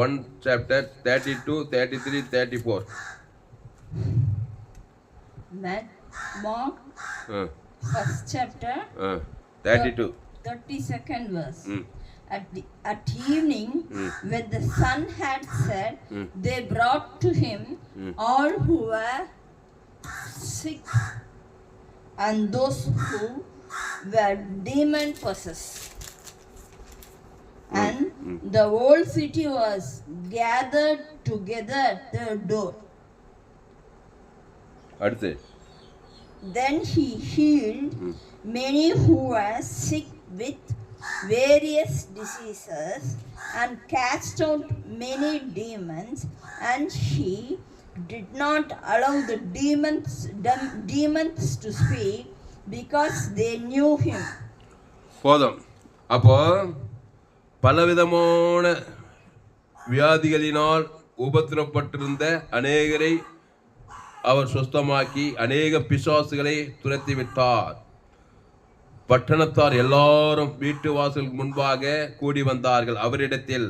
1 chapter 32, 33, 34. Mark 1st chapter 32, 32nd verse. At evening, when the sun had set, they brought to him all who were sick and those who were demon possessed. And the whole city was gathered together at the door. Then he healed many who were sick with various diseases and cast out many demons, and he did not allow the demons to speak because they knew him. போதும். அப்போ பலவிதமான வியாதிகளினால் உபத்திரப்பட்டிருந்த அநேகரை அவர் சுத்தமாக்கி அநேக பிசாசுகளை துரத்திவிட்டார். பட்டணத்தார் எல்லாரும் வீட்டு வாசலுக்கு முன்பாக கூடி வந்தார்கள் அவரிடத்தில்.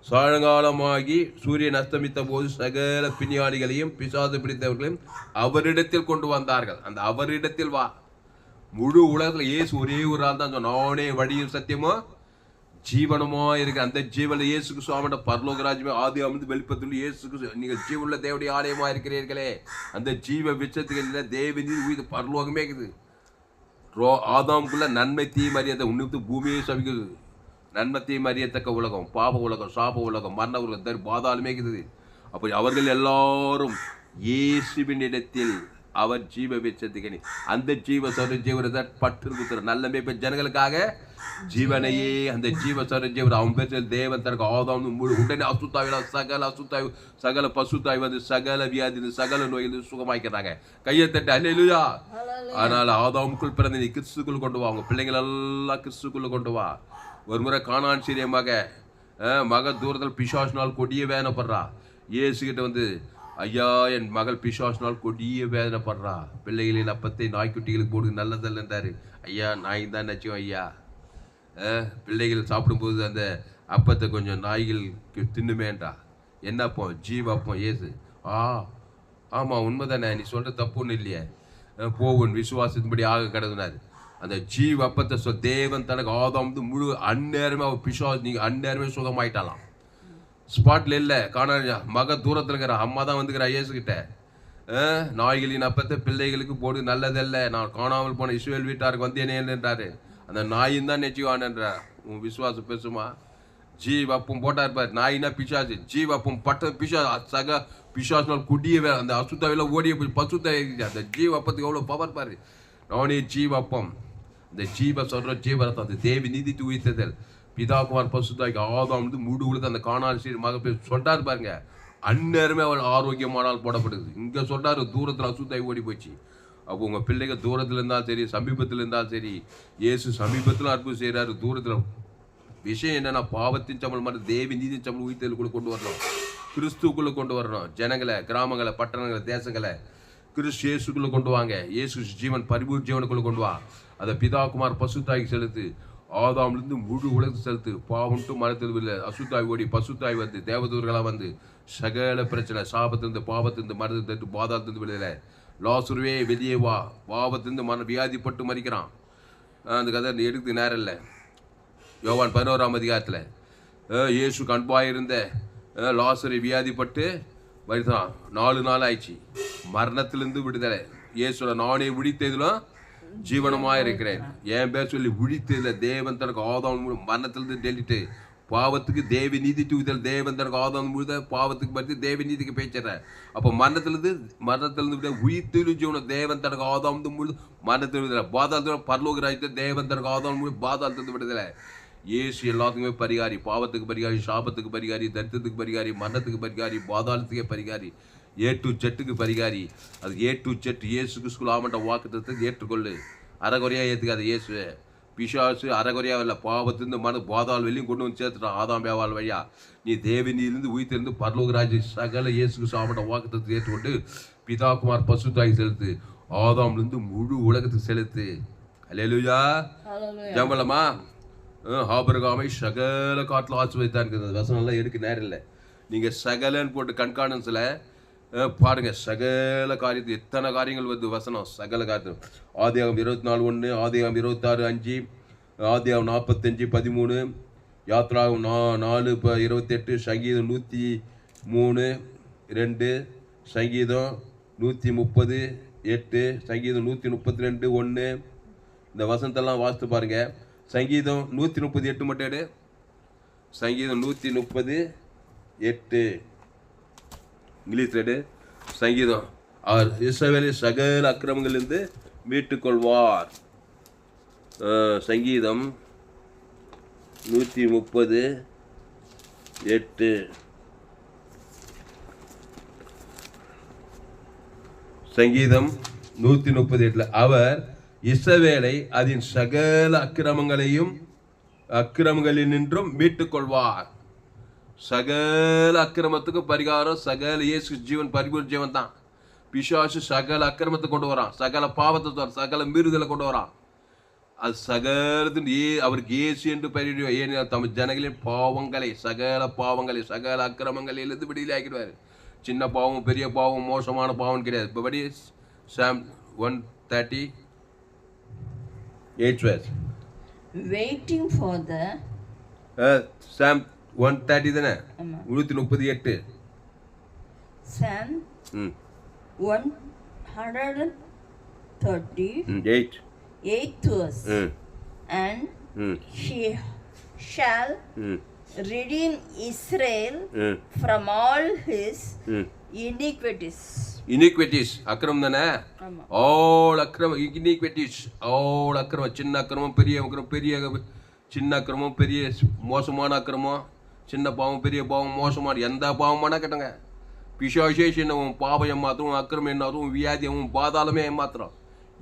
சாயங்காலமாகி சூரியன் அஸ்தமித்த போது சகல பிணியாளிகளையும் பிசாசு பிடித்தவர்களையும் அவரிடத்தில் கொண்டு வந்தார்கள். அந்த அவரிடத்தில் வா. முழு உலகத்தில் இயேசு ஒரே ஒரு ஆள் தான் சொன்ன, நானே வழியும் சத்தியமோ ஜீவனமா இருக்கு. அந்த ஜீவன இயேசுக்கு சுவாமியோட பரலோக ராஜ்யமே ஆதி அமிர்ந்து வெளிப்பத்துள்ள இயேசுக்கு நீங்கள் ஜீவனுள்ள தேவடைய ஆலயமா இருக்கிறீர்களே. அந்த ஜீவ விச்சத்துகளில் தேவ நீதி உயிர் பரலோகமே இருக்குது. ஆதாமுக்குள்ள நன்மை தீமை அறியாத உன்னித்து பூமியை சபிக்குது. நன்மை தீமை அறியத்தக்க உலகம், பாப உலகம், சாப உலகம், மரண உலகம், பாதாளமே இருக்குது. அப்படி அவர்கள் எல்லாரும் இயேசுவின் இடத்தில் அவர் ஜீவ வெச்சத்துக்கு அந்த ஜீவ சரஜீவரத பற்று நல்ல மேய்ப்ப ஜனங்களுக்காக ஜீவனையே அந்த ஜீவ சரஜீவர் அவன் பேச தேவன் தனக்கு ஆதாம் உடனே அசுத்தாவில சகல பசுத்தாய் வந்து சகல வியாதி சகல நோயில் சுகமாக்கிறாங்க. கையை தட்டு அல்லேலூயா. ஆனால் ஆதாமுக்குள் பிறந்த நீ கிறிஸ்துக்குள் கொண்டு வா, அவங்க பிள்ளைங்கள் எல்லாம் கிறிஸ்துக்குள்ள கொண்டு வா. ஒரு முறை கானான் சீரிய மக தூரத்தில் பிசாசினால் கொடிய வேதனைப்படுறா. இயேசுகிட்ட வந்து ஐயா என் மகள் பிசாசினால் கொடிய வேதனைப்படுறா, பிள்ளைகளின் அப்பத்தை நாய்க்குட்டிகளுக்கு போடு நல்லதல்லன்றாரு. ஐயா நாய் தான் நச்சும் ஐயா, பிள்ளைகள் சாப்பிடும்போது அந்த அப்பத்தை கொஞ்சம் நாய்களுக்கு தின்னுமேன்றா. என்னப்போ ஜீவப்பம் ஏசு. ஆமாம் உண்மைதானே, நீ சொல்கிற தப்பு ஒன்றும் இல்லையே, போவன் விசுவாசத்தின்படி ஆக கிடக்குனாரு. அந்த ஜீவ அப்பத்தை தேவன் தனக்கு ஆதாம் முழு அந்நேரமே அவர் பிசாசு நீங்கள் அந்நேரமே சுகமாயிட்டாலாம். ஸ்பாட்ல இல்லை, காண மக தூரத்தில் இருக்கிற அம்மா தான் வந்துக்கிறா இயேசுகிட்ட. நாய்களின் அப்பத்தை பிள்ளைகளுக்கு போடு நல்லதல்ல, நான் காணாமல் போன இஸ்ரவேல் வீட்டாருக்கு வந்தேனேன்றாரு. அந்த நாயின் தான் நெச்சிவான்ன்ற உன் விசுவாசம் பேசுமா. ஜீவ் அப்பம் போட்டா இருப்பார். நாயினா பிசாசு, ஜீவ் அப்பம் பட்ட பிசாசு சக பிசாசுனால் குடியவே அந்த அசுத்தாவில ஓடிய பசுத்த அந்த ஜீவ அப்பத்துக்கு எவ்வளோ பவர் பாரு. நானே ஜீவ அப்பம், இந்த ஜீவ சொல்ற ஜீவரத்தம், அந்த தேவி நீதித்து உயிர்த்ததல் பிதாகுமார் பசுத்தாய்க்கு ஆதாம் வந்து மூடு உழுது அந்த காணால் சீர் மக பேர் சொல்றாரு பாருங்க. அந்நேரமே அவள் ஆரோக்கியமானால் போடப்படுது. இங்க சொல்றாரு தூரத்தில் அசுத்தாய் ஓடி போச்சு. அப்போ உங்க பிள்ளைகள் தூரத்தில் இருந்தாலும் சரி சமீபத்தில் இருந்தாலும் சரி, இயேசு சமீபத்தில் அற்புதம் செய்யறாரு. தூரத்தில் விஷயம் என்னன்னா பாவத்தின் சம்பளம் மாதிரி தேவி நீதியின் சம்பளம் உயிர்த்தலுக்குள்ள கொண்டு வரணும், கிறிஸ்துக்குள்ள கொண்டு வரணும். ஜனங்களை, கிராமங்களை, பட்டணங்களை, தேசங்களை கிறிஸ்து இயேசுக்குள்ள கொண்டு வாங்க. இயேசு ஜீவன் பரிபூர் ஜீவனுக்குள்ள கொண்டு வா. அதை பிதாகுமார் பசுத்தாய்க்கு செலுத்து, ஆதாம்லேருந்து முழு உலகத்தை செலுத்து. பாவம்ட்டு மரத்தில் இல்லை, அசுத்தாய் ஓடி பசுத்தாய் வந்து தேவதூர்களாக வந்து சகல பிரச்சனை சாபத்திலிருந்து பாவத்திலிருந்து மரத்திலிருந்து பாதாளத்திலிருந்து விடுதலை. லாசுருவே வெளியே வா, பாவத்திலிருந்து வியாதிப்பட்டு மறிக்கிறான். அந்த கதை எடுத்து நேரம் இல்லை. யோவான் 11ஆம் அதிகாரத்தில் இயேசு அன்பாக இருந்த லாசுரை வியாதிப்பட்டு மறித்தான். 4 நாள் ஆயிடுச்சு. மரணத்திலிருந்து விடுதலை. இயேசுல நானே விழித்ததிலும் ஜீவனமாக இருக்கிறேன். என் பேர் சொல்லி விழித்ததில்லை. தேவன் தனக்கு ஆதாம் மரணத்திலிருந்து டெல்லிட்டு பாவத்துக்கு தேவி நீதி தூதல். தேவன் தனக்கு ஆதாம் முழுத பாவத்துக்கு பற்றி தேவி நீதிக்கு பேச்சுறேன். அப்போ மரணத்திலிருந்து விட உயிர்த்திலும் ஜீவனம். தேவன் தனக்கு ஆதாம் முழு மரணத்தில் பாதாளத்தில் பரலோக ராஜ்யத்தை தேவன் தனக்கு ஆதாம் முழு பாதாளத்திலிருந்து விடுதலை. இயேசு எல்லாத்துக்குமே பரிகாரி. பாவத்துக்கு பரிகாரி, சாபத்துக்கு பரிகாரி, தரித்திரத்துக்கு பரிகாரி, மரணத்துக்கு பரிகாரி, பாதாளத்துக்கே பரிகாரி, A to Z பரிகாரி. அது A to Z இயேசு கிறிஸ்துவுக்குள் ஆமண்ட வாக்குத்தத்தத்தை ஏற்றுக்கொள்ளு. அறகுறையா ஏற்றுக்காது. இயேசுவே பிசாசு அறகுறையா இல்லை, பாவத்திலிருந்து மன பாதாள வெளியும் கொண்டு வந்து சேர்த்துட்டான் ஆதாம் வியாபார வழியா. நீ தேவனிலிருந்து உயிர்த்திருந்து பரலோக ராஜ்ய சகல இயேசு கிறிஸ்து ஆமண்ட வாக்குத்தத்தை ஏற்றுக்கொண்டு பிதாகுமார் பசுத்தாய் செலுத்து. ஆதாம்லேருந்து முழு உலகத்துக்கு செலுத்து. அல்லேலூயா. ஜம்பலமா ஆபிரகாமை சகல காட்டில் ஆசீர்வதித்தான் இருக்குது. வசனம்லாம் எடுக்க நேரம் இல்லை. நீங்கள் சகலன்னு போட்டு கண்காணன்ஸில் பாருங்க, சகல காரியத்து எத்தனை காரியங்கள் வருது வசனம். சகல காரியம் ஆதியாகம் 24:1, ஆதியாகம் 26:5, ஆதியாகம் 45:13, யாத்ராகம் 4:28, சங்கீதம் 103:2, சங்கீதம் 130:8, சங்கீதம் 132:1. இந்த வசனத்தெல்லாம் வாசித்து பாருங்க. சங்கீதம் 138 மட்டும் எடு. சங்கீதம் 138 இங்கிலீஷ் எடு. சங்கீதம் அவர் இஸ்ரவேலை சகல அக்கிரமங்களிலிருந்து மீட்டுக்கொள்வார். சங்கீதம் 138 சங்கீதம் 138 அவர் இஸ்ரவேலை அதன் சகல அக்கிரமங்களினின்றும் மீட்டுக் கொள்வார். சகல அக்கிரமத்துக்கு பரிகாரம் சகல இயேசு ஜீவன் பரிபூர்ண ஜீவன் தான். பிசாசு சகல அக்கிரமத்தை கொண்டு வரான், சகல பாவத்தை சகல மீறுதலை கொண்டு வரான். அது சகலத்தின் அவருக்கு இயேசு என்று பெயரிடுவார். ஏன் தம் ஜனங்களின் பாவங்களை சகல அக்கிரமங்களிலிருந்து விடுதலை ஆக்கிடுவார். சின்ன பாவம் பெரிய பாவம் மோசமான பாவம் கிடையாது. இப்போ படி சாம் 138 verse. Waiting for the சாம் 130 தானே, 138. Psalm 138 8th verse. And he shall redeem Israel from all his iniquities. Iniquities, அக்கிரமம் தானே? ஆமா. ஆல் அக்கிரமம், iniquities, ஆல் அக்கிரமம், சின்ன அக்கிரமம், பெரிய அக்கிரமம், சின்ன அக்கிரமம், பெரிய மோசமான அக்கிரமம், சின்ன பாவம், பெரிய பாவம், மோசமான எந்த பாவமானா கேட்டங்க. பிசாசே உன் பாவம் ஏமாத்திரம், அக்கிரமம் என்னாலும், வியாதி உன் பாதாளமே ஏமாத்திரம்.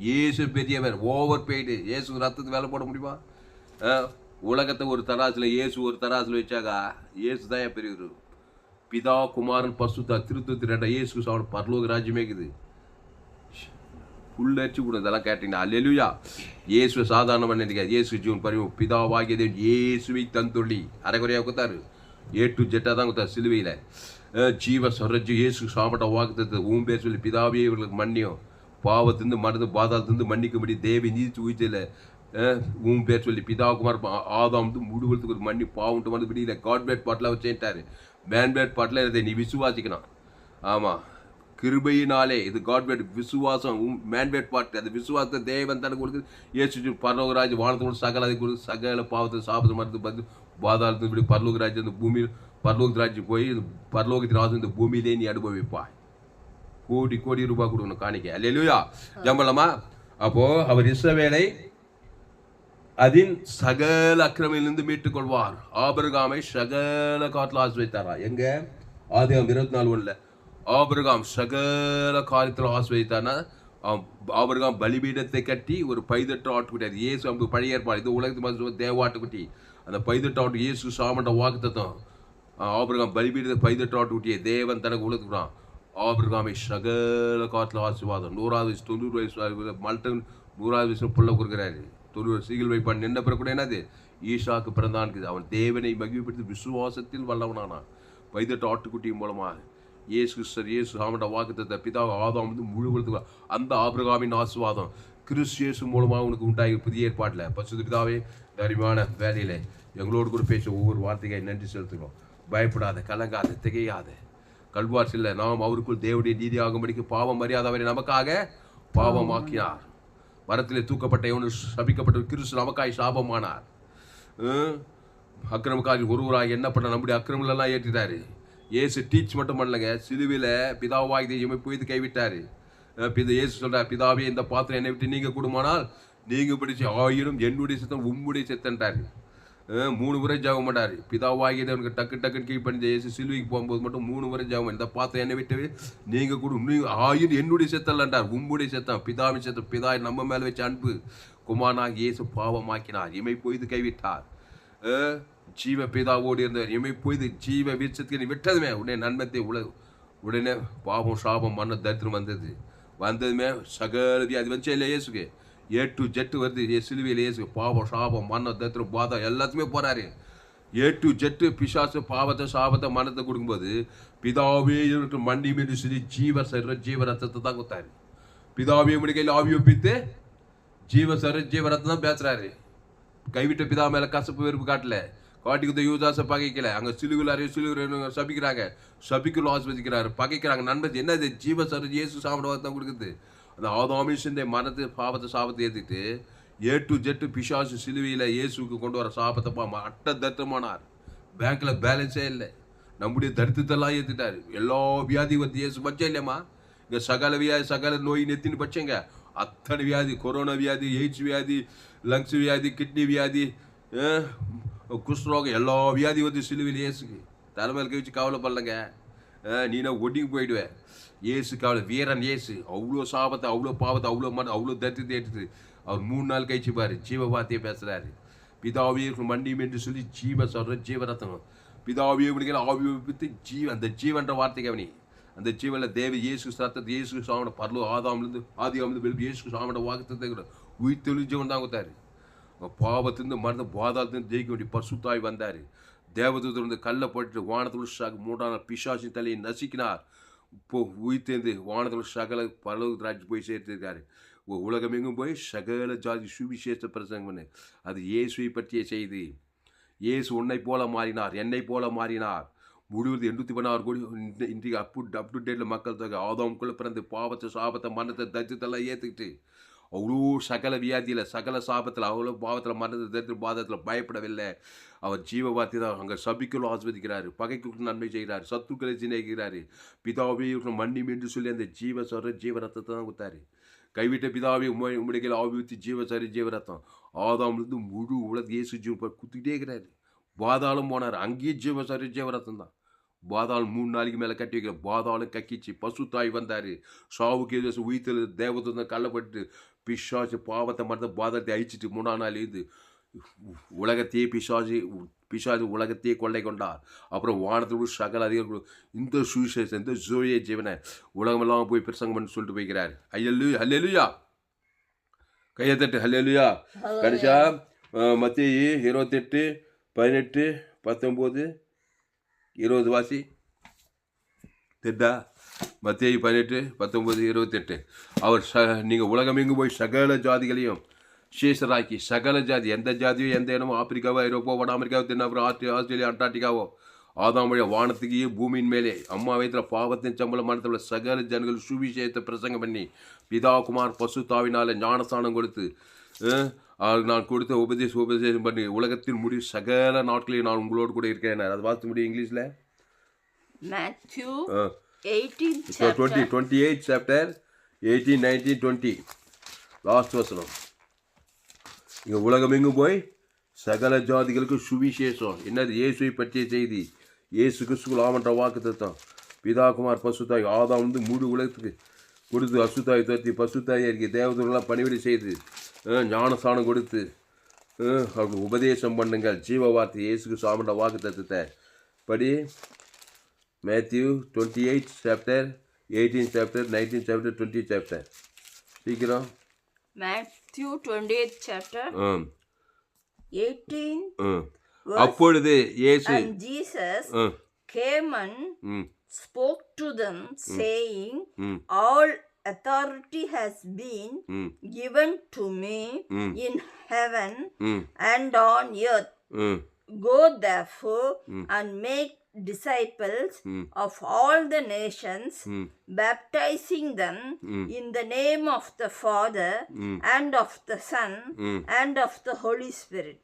இயேசு பெரியவர், ஓவர் பெய்டு. இயேசு ரத்தத்துக்கு வேலை போட முடியுமா? உலகத்தை ஒரு தராசில், இயேசு ஒரு தராசில் வச்சாக்கா இயேசு தான் என் பெரியவர். பிதா குமாரன் பசுத்தா திருத்தத்து ரெண்டா இயேசு அவன் பரலோக ராஜ்யமே இருக்குது. புல்லரிச்சு கூட இதெல்லாம் கேட்டீங்கன்னா அல்லேலூயா. இயேசு சாதாரணமாக நினைக்காது. இயேசு ஜீவன் பரிவு பிதாவாகிய தேவன் இயேசுவை தந்துள்ளி அரைக்குறையாக கொடுத்தாரு. A to Z தான் கொடுத்தாரு சிலுவையில். ஜீவ சொரஜி இயேசு சாப்பிட்ட வாக்குத்தத்தை உன் பேர் சொல்லி பிதாவே இவர்களுக்கு மன்னியும், பாவத்திலிருந்து மறந்து பாதாளத்திலிருந்து மன்னிக்கும்படி தேவி நீதி ஊய்ச்சல உன் பேர் சொல்லி பிதா குமார் ஆதாம் முழுவதுக்கு ஒரு மன்னி பாவன்ட்டு வந்து விடியல. காட் பிளட் பாட்டில் வச்சுட்டாரு. மேன் பிளட் பாட்டில் இதை நீ விசுவாசிக்கணும். ஆமாம், கிருபையினாலே இது காட் பிளட் விசுவாசம். மேன் பிளட் பாட்டு அந்த விசுவாசத்தை தேவன் தனக்கு கொடுக்குது. இயேசு பரலோகராஜ் வானத்தோடு சகல அதை கொடுத்து சகல பாவத்தை சாப்பிட்டு மருந்து வந்து பாதாளத்து இப்படி பரலோகராஜ் அந்த பூமியில் பரலோகராஜ் போய் பரலோகத்தின் ராஜ் இந்த பூமியிலே நீ அனுபவிப்பாய். கோடி கோடி ரூபாய் கொடுக்கணும் காணிக்க. அல்லேலூயா. ஜம்பலமா. அப்போ அவர் இஸ்ரவேலை அதன் சகல அக்கிரமிலிருந்து மீட்டுக் கொள்வார். ஆபிரகாமை சகல காட்டில் ஆசிர்வதித்தாரா? எங்க? ஆதியாகமம் 24:1 ஆபிரகாம் சகல காரியத்தில் ஆசிர்வதித்தார்னா ஆபிரகாம் பலிபீடத்தை கட்டி ஒரு பைதட்டு ஆட்டுக்குட்டி. இயேசு அவங்க பழைய ஏற்பாடு. இது உலகத்து தேவாட்டுக்குட்டி. அந்த பைதட்டு ஆட்டு இயேசு சாமண்ட வாக்குத்தத்தம். ஆபிரகாம் பலிபீடத்தை பைதட்டு ஆட்டுக்குட்டியை தேவன் தனக்கு உலகத்துக்குறான். ஆபிரகாமை சகல காட்டில் ஆசீர்வாதம். 100வது வயசு 90 வயசு மல்டன் 100வது வயசு பிள்ளை கொடுக்குறாரு. 90 சீகில் வைப்பான். நின்ற பிறகு கூட என்னது? ஈசாக்கு பிறந்தான்குது. அவன் தேவனை மகிழ்ப்படுத்தி விசுவாசத்தில் வல்லவனானான். பைதட்டு ஆட்டுக்குட்டியின் மூலமாக இயேசு சாமண்ட வாக்குத்தத்தை பிதா ஆதாம் வந்து முழுவதுக்கு அந்த ஆபிரகாமின் ஆசீர்வாதம் கிறிஸ்து இயேசு மூலமாக உனக்கு உண்டாகி புதிய ஏற்பாட்டில் பரிசுத்த பிதாவே தரிமான வேலையில் எங்களோடு கூட பேச ஒவ்வொரு வார்த்தையை நன்றி செலுத்துகிறோம். பயப்படாத, கலங்காத, திகையாத. கல்வாரில் நாம் அவருக்குள் தேவனுடைய நீதி ஆகும்படிக்கு பாவம் மரியாதை அவரை நமக்காக பாவமாக்கினார். மரத்திலே தூக்கப்பட்ட எவனு சபிக்கப்பட்ட கிறிஸ்து நமக்காய் சாபமானார். அக்கிரமக்காரி ஒருவராக என்ன பண்ண நம்முடைய அக்கிரமெல்லாம் ஏற்றிட்டாரு. இயேசு டீச் மட்டும் பண்ணலங்க, சிலுவையில் பிதாவாகி தெய்வமை போய் கைவிட்டாரு. இயேசு சொல்றார், பிதாவே இந்த பாத்திரம் என்னை விட்டு நீங்க கூடுமானால் நீங்க பிடிச்சி 1000 என்னுடைய சித்தம் உம்முடைய சித்தன்ட்டாரு. 3 முறை ஜெபம் பண்ணாரு. பிதாவாகிய தேவனுக்கு டக்குன்னு கீழ் பண்ணி இயேசு சிலுவைக்கு போகும்போது மட்டும் 3 முறை ஜெபம். இந்த பாத்திரம் என்னை விட்டு நீங்க கூட 1000 என்னுடைய சித்தம்ன்றார். உம்முடைய சித்தம், பிதாவின் சித்தம். பிதா நம்ம மேல வச்ச அன்பு. குமாரனாக இயேசு பாவமாக்கினார். இமை பொய்து கைவிட்டார். ஜீவ பிதாவோடு இருந்தவர் இமை பொய்து ஜீவ வீச்சத்துக்கு நீ விட்டதுமே உடனே நன்மத்தை உடனே பாவம் சாபம் மன்ன தரித்திரம் வந்ததுமே சகல அது வந்துச்சே இல்லை இயேசுக்கு. A to Z வருது. சிலுவையில் இயேசு பாவம் சாபம் மன்ன தரித்திரம் பாதம் எல்லாத்துமே போறாரு. A to Z பிசாசு பாவத்தை சாபத்தை மனத்தை கொடுக்கும்போது பிதாவே இவருக்கு மண்டி மீது சொல்லி ஜீவ ரத்தத்தை தான் கொடுத்தாரு. பிதாவே முடிக்கையில் ஆவி ஒப்பித்து ஜீவ ரத்தம் தான் பேசுறாரு. கைவிட்ட பிதா மேல கசப்பு வெறுப்பு காட்டல, காட்டிக்கு யூதாச பகைக்கல. அங்க சிலுவில் சபிக்கிறாங்க, சபிக்குள்ள ஆஸ்வதிக்கிறாரு, பகைக்கிறாங்க. நண்பர் என்னது? ஜீவ இயேசு சாப்பிட கொடுக்குது. அந்த ஆதாமிஷன் மனத்து பாவத்தை சாபத்தை ஏற்றிட்டு A to Z பிசாசு சிலுவையில் இயேசுக்கு கொண்டு வர சாபத்தை அட்ட தரித்திரமானார். பேங்க்ல பேலன்ஸே இல்லை. நம்முடைய தரித்திரத்தெல்லாம் ஏற்றிட்டாரு. எல்லா வியாதி வந்து இயேசு பச்சை இல்லையம்மா. இங்கே சகல வியாதி சகல நோய் நெத்தின்னு பச்சைங்க. அத்தனை வியாதி, கொரோனா வியாதி, எய்ட்ஸ் வியாதி, லங்ஸ் வியாதி, கிட்னி வியாதி, குஷ்ரோகம், எல்லா வியாதி வந்து சிலுவையில் இயேசுக்கு தலைமையில் கழிச்சு கவலைப்படலங்க. நீனா ஒட்டிக்கு போயிடுவேன். இயேசு கவலை வீரன் இயேசு. அவ்வளோ சாபத்தை, அவ்வளோ பாவத்தை, அவ்வளோ மன, அவ்வளோ தரித்திரத்தை எடுத்து அவர் 3 நாள் கழிச்சு பாரு ஜீவ வார்த்தையை பேசுறாரு. பிதாவே மண்டியும் என்று சொல்லி ஜீவரத்தம். பிதாவே ஆவியை விட்டு அந்த ஜீவன்ற வார்த்தைக்கு அவனி அந்த ஜீவனில் தேவ இயேசு சத்தத்தை இயேசு சாமட பரலோ ஆதாமிலிருந்து ஆதியாமிலிருந்து இயேசு சாமட வாக்குத்தத்தை கூட உயிர் தெளிஞ்சவன் தான் கொடுத்தாரு. பாவத்திலிருந்து மறந்து பாதாளத்திலிருந்து ஜெயிக்க வேண்டிய பரிசுத்தாய் வந்தார். தேவதூதர் கல்லை போட்டு வானத்தில் 3 நாள் பிசாசின் தலையை நசுக்கினார். இப்போ உயிர்த்தேர்ந்து வானத்தில் சகல பரலோக ராஜ்யம் போய் சேர்த்திருக்காரு. உலகம் எங்கும் போய் சகல ஜாதி சுவிசேஷ பிரசங்கம் பண்ணு. அது இயேசுவை பற்றிய செய்தி. இயேசு உன்னை போல மாறினார், என்னை போல மாறினார். முழுவது 816 கோடி இன்றைக்கு அப் டு டேட்டில் மக்கள் தொகை. ஆதாமுக்குள்ளே பிறந்து பாவத்தை சாபத்தை மரணத்தை தரித்திரத்தெல்லாம் ஏற்றுக்கிட்டு அவ்வளோ சகல வியாதியில் சகல சாபத்தில் அவ்வளோ பாவத்தில் மரணத்தில் பாதத்தில் பயப்படவில்லை. அவர் ஜீவ வார்த்தை தான் அங்கே சபிக்குள்ள ஆஸ்வதிக்கிறாரு, பகைக்கு நன்மை செய்கிறார், சத்துக்களை சிநேகிக்கிறாரு. பிதாவே மன்னியும் என்று சொல்லி அந்த ஜீவரத்தத்தை தான் கொடுத்தாரு. கைவிட்ட பிதாவே உம்முடைய ஆவியூத்தி ஜீவரத்தம். ஆதாம்லேருந்து முழு உலக இயேசு ஜீவன் குத்திக்கிட்டே இருக்கிறாரு. பாதாளம் போனார், அங்கேயும் ஜீவரத்தம் தான். பாதாளம் 3 நாளைக்கு மேலே கட்டி வைக்கிற பாதாளம் கக்கிச்சு. பசுத்தாய் வந்தார், சாவுக்கு எதிர்த்து உயிர்த்தல் தேவத்தை கள்ளப்பட்டு பிசாசு பாவத்தை மறந்த பாதத்தை அழிச்சிட்டு 3ஆம் நாள் இருந்து உலகத்தையே பிசாசு உலகத்தையே கொள்ளை கொண்டார். அப்புறம் வானத்தோடு சகல அதிகாரிகள் இந்த சுவிசேஷம் இந்த ஜோயே ஜீவனை உலகமெல்லாம் போய் பிரசங்கம் பண்ணி சொல்லிட்டு போய்க்கிறார். ஹல்லேலூயா, கையை தட்டு ஹல்லேலூயா. கடைசியா மத்தேயு 28, 18, 19, 20 வாசி தெரிதா? மத்தேயு 18, 19, 28. அவர் நீங்கள் உலகமெங்கும் போய் சகல ஜாதிகளையும் சேஷராக்கி, சகல ஜாதி எந்த ஜாதியோ எந்த இடமோ ஆப்பிரிக்காவோ ஐரோப்பா வட அமெரிக்காவோ தென்னாப்பிரிக்கா ஆஸ்திரேலியா அண்டார்டிகாவோ ஆதாம் வழியா வானத்துக்கு பூமியின் மேலே அம்மா வயிற்றில் பாவத்தின் சம்பளம் மனத்தில் சகல ஜனங்கள் சுவிசேஷத்தை பிரசங்கம் பண்ணி பிதாகுமார் பசுத்தாவினால ஞானஸ்தானம் கொடுத்து நான் கொடுத்த உபதேசம் பண்ணி உலகத்தின் முடிவு சகல நாட்களையும் நான் உங்களோடு கூட இருக்கேன். அது பார்த்து முடியும் இங்கிலீஷில். Matthew 28 chapter 18, 19, 20 லாஸ்ட் வசனம். இங்கே உலகமெங்கும் போய் சகல ஜாதிகளுக்கு சுவிசேஷம். என்னது? இயேசுவை பற்றிய செய்தி. இயேசு கிறிஸ்துக்குள் ஆமன்ற வாக்கு தத்தம். பிதாகுமார் பசுத்தாய் ஆதாம் வந்து முழு உலகத்துக்கு கொடுத்து அசுத்தாய் துரத்தி பசுத்தாய் இருக்கு தேவதூரெலாம் பணிவிடை செய்து ஞானஸ்தானம் கொடுத்து அவருக்கு உபதேசம் பண்ணுங்கள். ஜீவ வார்த்தை இயேசுக்கு சாமன்ற வாக்கு தத்தத்தை படி. Matthew 28 chapter, 18 chapter, 19 chapter, 20 chapter. சீக்கிரம். Matthew 28 chapter 18 அப்பொழுது இயேசு and Jesus came and spoke to them saying, all authority has been given to me in heaven and on earth. Go therefore and make disciples of all the nations, baptizing them in the name of the Father and of the Son and of the Holy Spirit,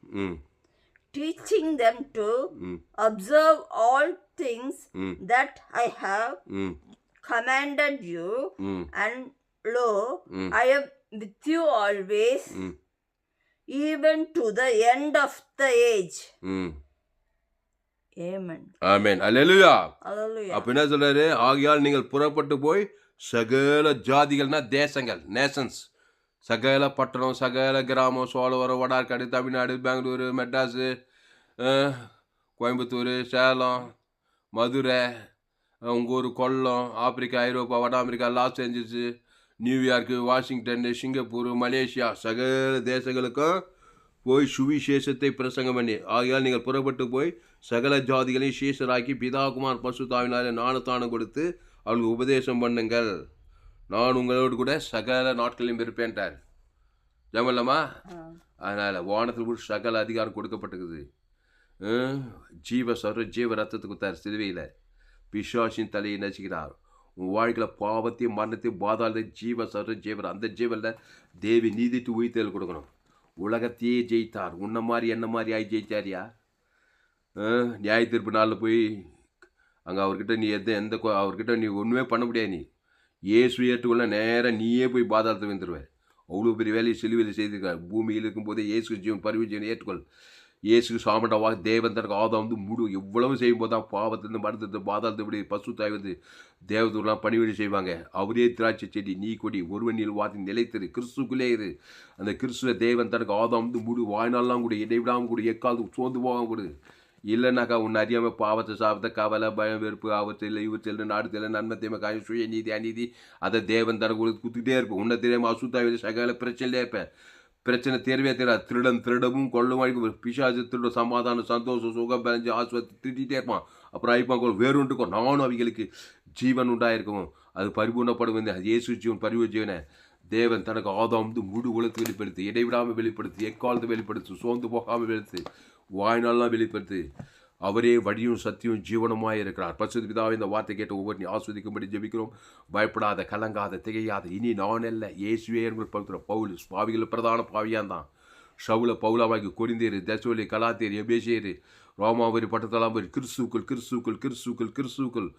teaching them to observe all things that I have commanded you, and lo, I am with you always, even to the end of the age. Amen. Amen. Hallelujah. Hallelujah. அப்ப என்ன சொல்றாரு? ஆகையால் நீங்கள் புறப்பட்டு போய் சகல ஜாதிகள்னா தேசங்கள், நேஷன்ஸ், சகல பட்டணம், சகல கிராமம், சோழவரம், வடார்காடு, தமிழ்நாடு, பெங்களூரு, மெட்ராஸு, கோயம்புத்தூர், சேலம், மதுரை, உங்கள் ஊர் கொல்லம், ஆப்பிரிக்கா, ஐரோப்பா, வட America, Los Angeles, New York, Washington, Singapore, Malaysia, சகல தேசங்களுக்கும் போய் சுவிசேஷத்தை பிரசங்கம் பண்ணி. ஆகையால் நீங்கள் புறப்பட்டு போய் சகல ஜாதிகளையும் சீஷராக்கி பிதாகுமார் பசுத்தாவினாலே ஞானஸ்தானம் கொடுத்து அவளுக்கு உபதேசம் பண்ணுங்கள். நான் உங்களோடு கூட சகல நாட்களையும் இருப்பேன்ட்டார். ஜமல்லம்மா. அதனால் வானத்தில் கூட சகல அதிகாரம் கொடுக்கப்பட்டிருக்குது. ஜீவ ரத்தத்தை கொடுத்தார் சிலுவையில். பிசாசின் தலையை நசிக்கிறார். உன் வாழ்க்கையில் பாவத்தையும் மரணத்தையும் பாதாளத்தையும் ஜீவர் அந்த ஜீவனில் தேவி நீதிட்டு உயிர்த்தல் கொடுக்கணும். உலகத்தையே ஜெயித்தார். உன்ன மாதிரி என்ன மாதிரி ஆகி ஜெயித்தாரியா? நியாய தீர்ப்பு நாளில் போய் அங்கே அவர்கிட்ட நீ அவர்கிட்ட நீ ஒன்றுமே பண்ண முடியாது. நீ இயேசு ஏற்றுக்கொள்ள நேராக நீயே போய் பாதாளத்தை வந்துடுவேன். அவ்வளோ பெரிய வேலையை சிலுவையில் செய்திருக்கார். பூமியில் இருக்கும்போதே இயேசு ஜீவன் பரிவு ஜீவனை ஏற்றுக்கொள். இயேசு சாமண்டவா தேவன் தனக்கு ஆதாம் வந்து முழு எவ்வளவு செய்யும்போது தான் பாவத்திலிருந்து மரணத்தை பாதாளத்தை இப்படி பசுத்தாய் வந்து தேவதூர்லாம் பணிவிடை செய்வாங்க. அவரே திராட்சை செடி நீ கொடி ஒருவனில் வார்த்தை நிலைத்திரு கிறிஸ்துக்குள்ளே இரு. அந்த கிறிஸ்துவ தேவன் தனக்கு ஆதாம் வந்து முழு வாழ்நாள்லாம் கூட இடைவிடாமல் கூட எக்காவது சோர்ந்து போகாமல் கொடு. இல்லைனாக்கா உன்னை அறியாமல் பாவத்தை சாபத்தை கவலை பயம் வெறுப்பு ஆபத்தில் இவற்றில் நாடு தெரியல நன்மை தேவை காயம் சுய நீதி அநீதி அதை தேவன் தனக்கு கொடுத்துக்கிட்டே இருப்பேன். உன்னை தெரியாமல் அசுத்தாய் சகல பிரச்சனையிலே இருப்பேன். பிரச்சனை தேர்வே தெரியாது. திருடவும் கொள்ளும் வாய்ப்பு பிசாசு திருட சமாதானம் சந்தோஷம் சுகம் பறிஞ்சு ஆஸ்வத்தி திட்டிகிட்டே இருப்பான். அப்புறம் ஐப்பாங்க வேறுண்டுக்கும் நானும் அவங்களுக்கு ஜீவன் உண்டாயிருக்கும். அது பரிபூர்ணப்படும். அது இயேசு ஜீவன் பரிவு ஜீவனை தேவன் தனக்கு ஆதாம் வந்து முழு உலகத்தை வெளிப்படுத்து, இடைவிடாமல் வெளிப்படுத்து, எக்காலத்தை வெளிப்படுத்து, சோர்ந்து போகாமல் வெளிப்படுத்து, வாய்நாள்லாம் வெளிப்படுத்து. அவரே வழியும் சத்தியும் ஜீவனமாய் இருக்கிறார். பரிசுத்த பிதாவே, இந்த வார்த்தை கேட்டு ஒவ்வொரு ஆஸ்வதிக்கும்படி ஜெபிக்கிறோம். பயப்படாத, கலங்காத, திகையாத, இனி நான் அல்ல இயேசுவே என்று படுத்துகிற பவுல் பாவிகள் பிரதான பாவியான் தான். ஷவுல பவுலாவாகி கொரிந்தியர், தெசலோனிக்கேயர், கலாத்தியர், எபேசியர், ரோமாவரி, பட்டத்தலாம்பரி, கிறிஸ்துக்குள்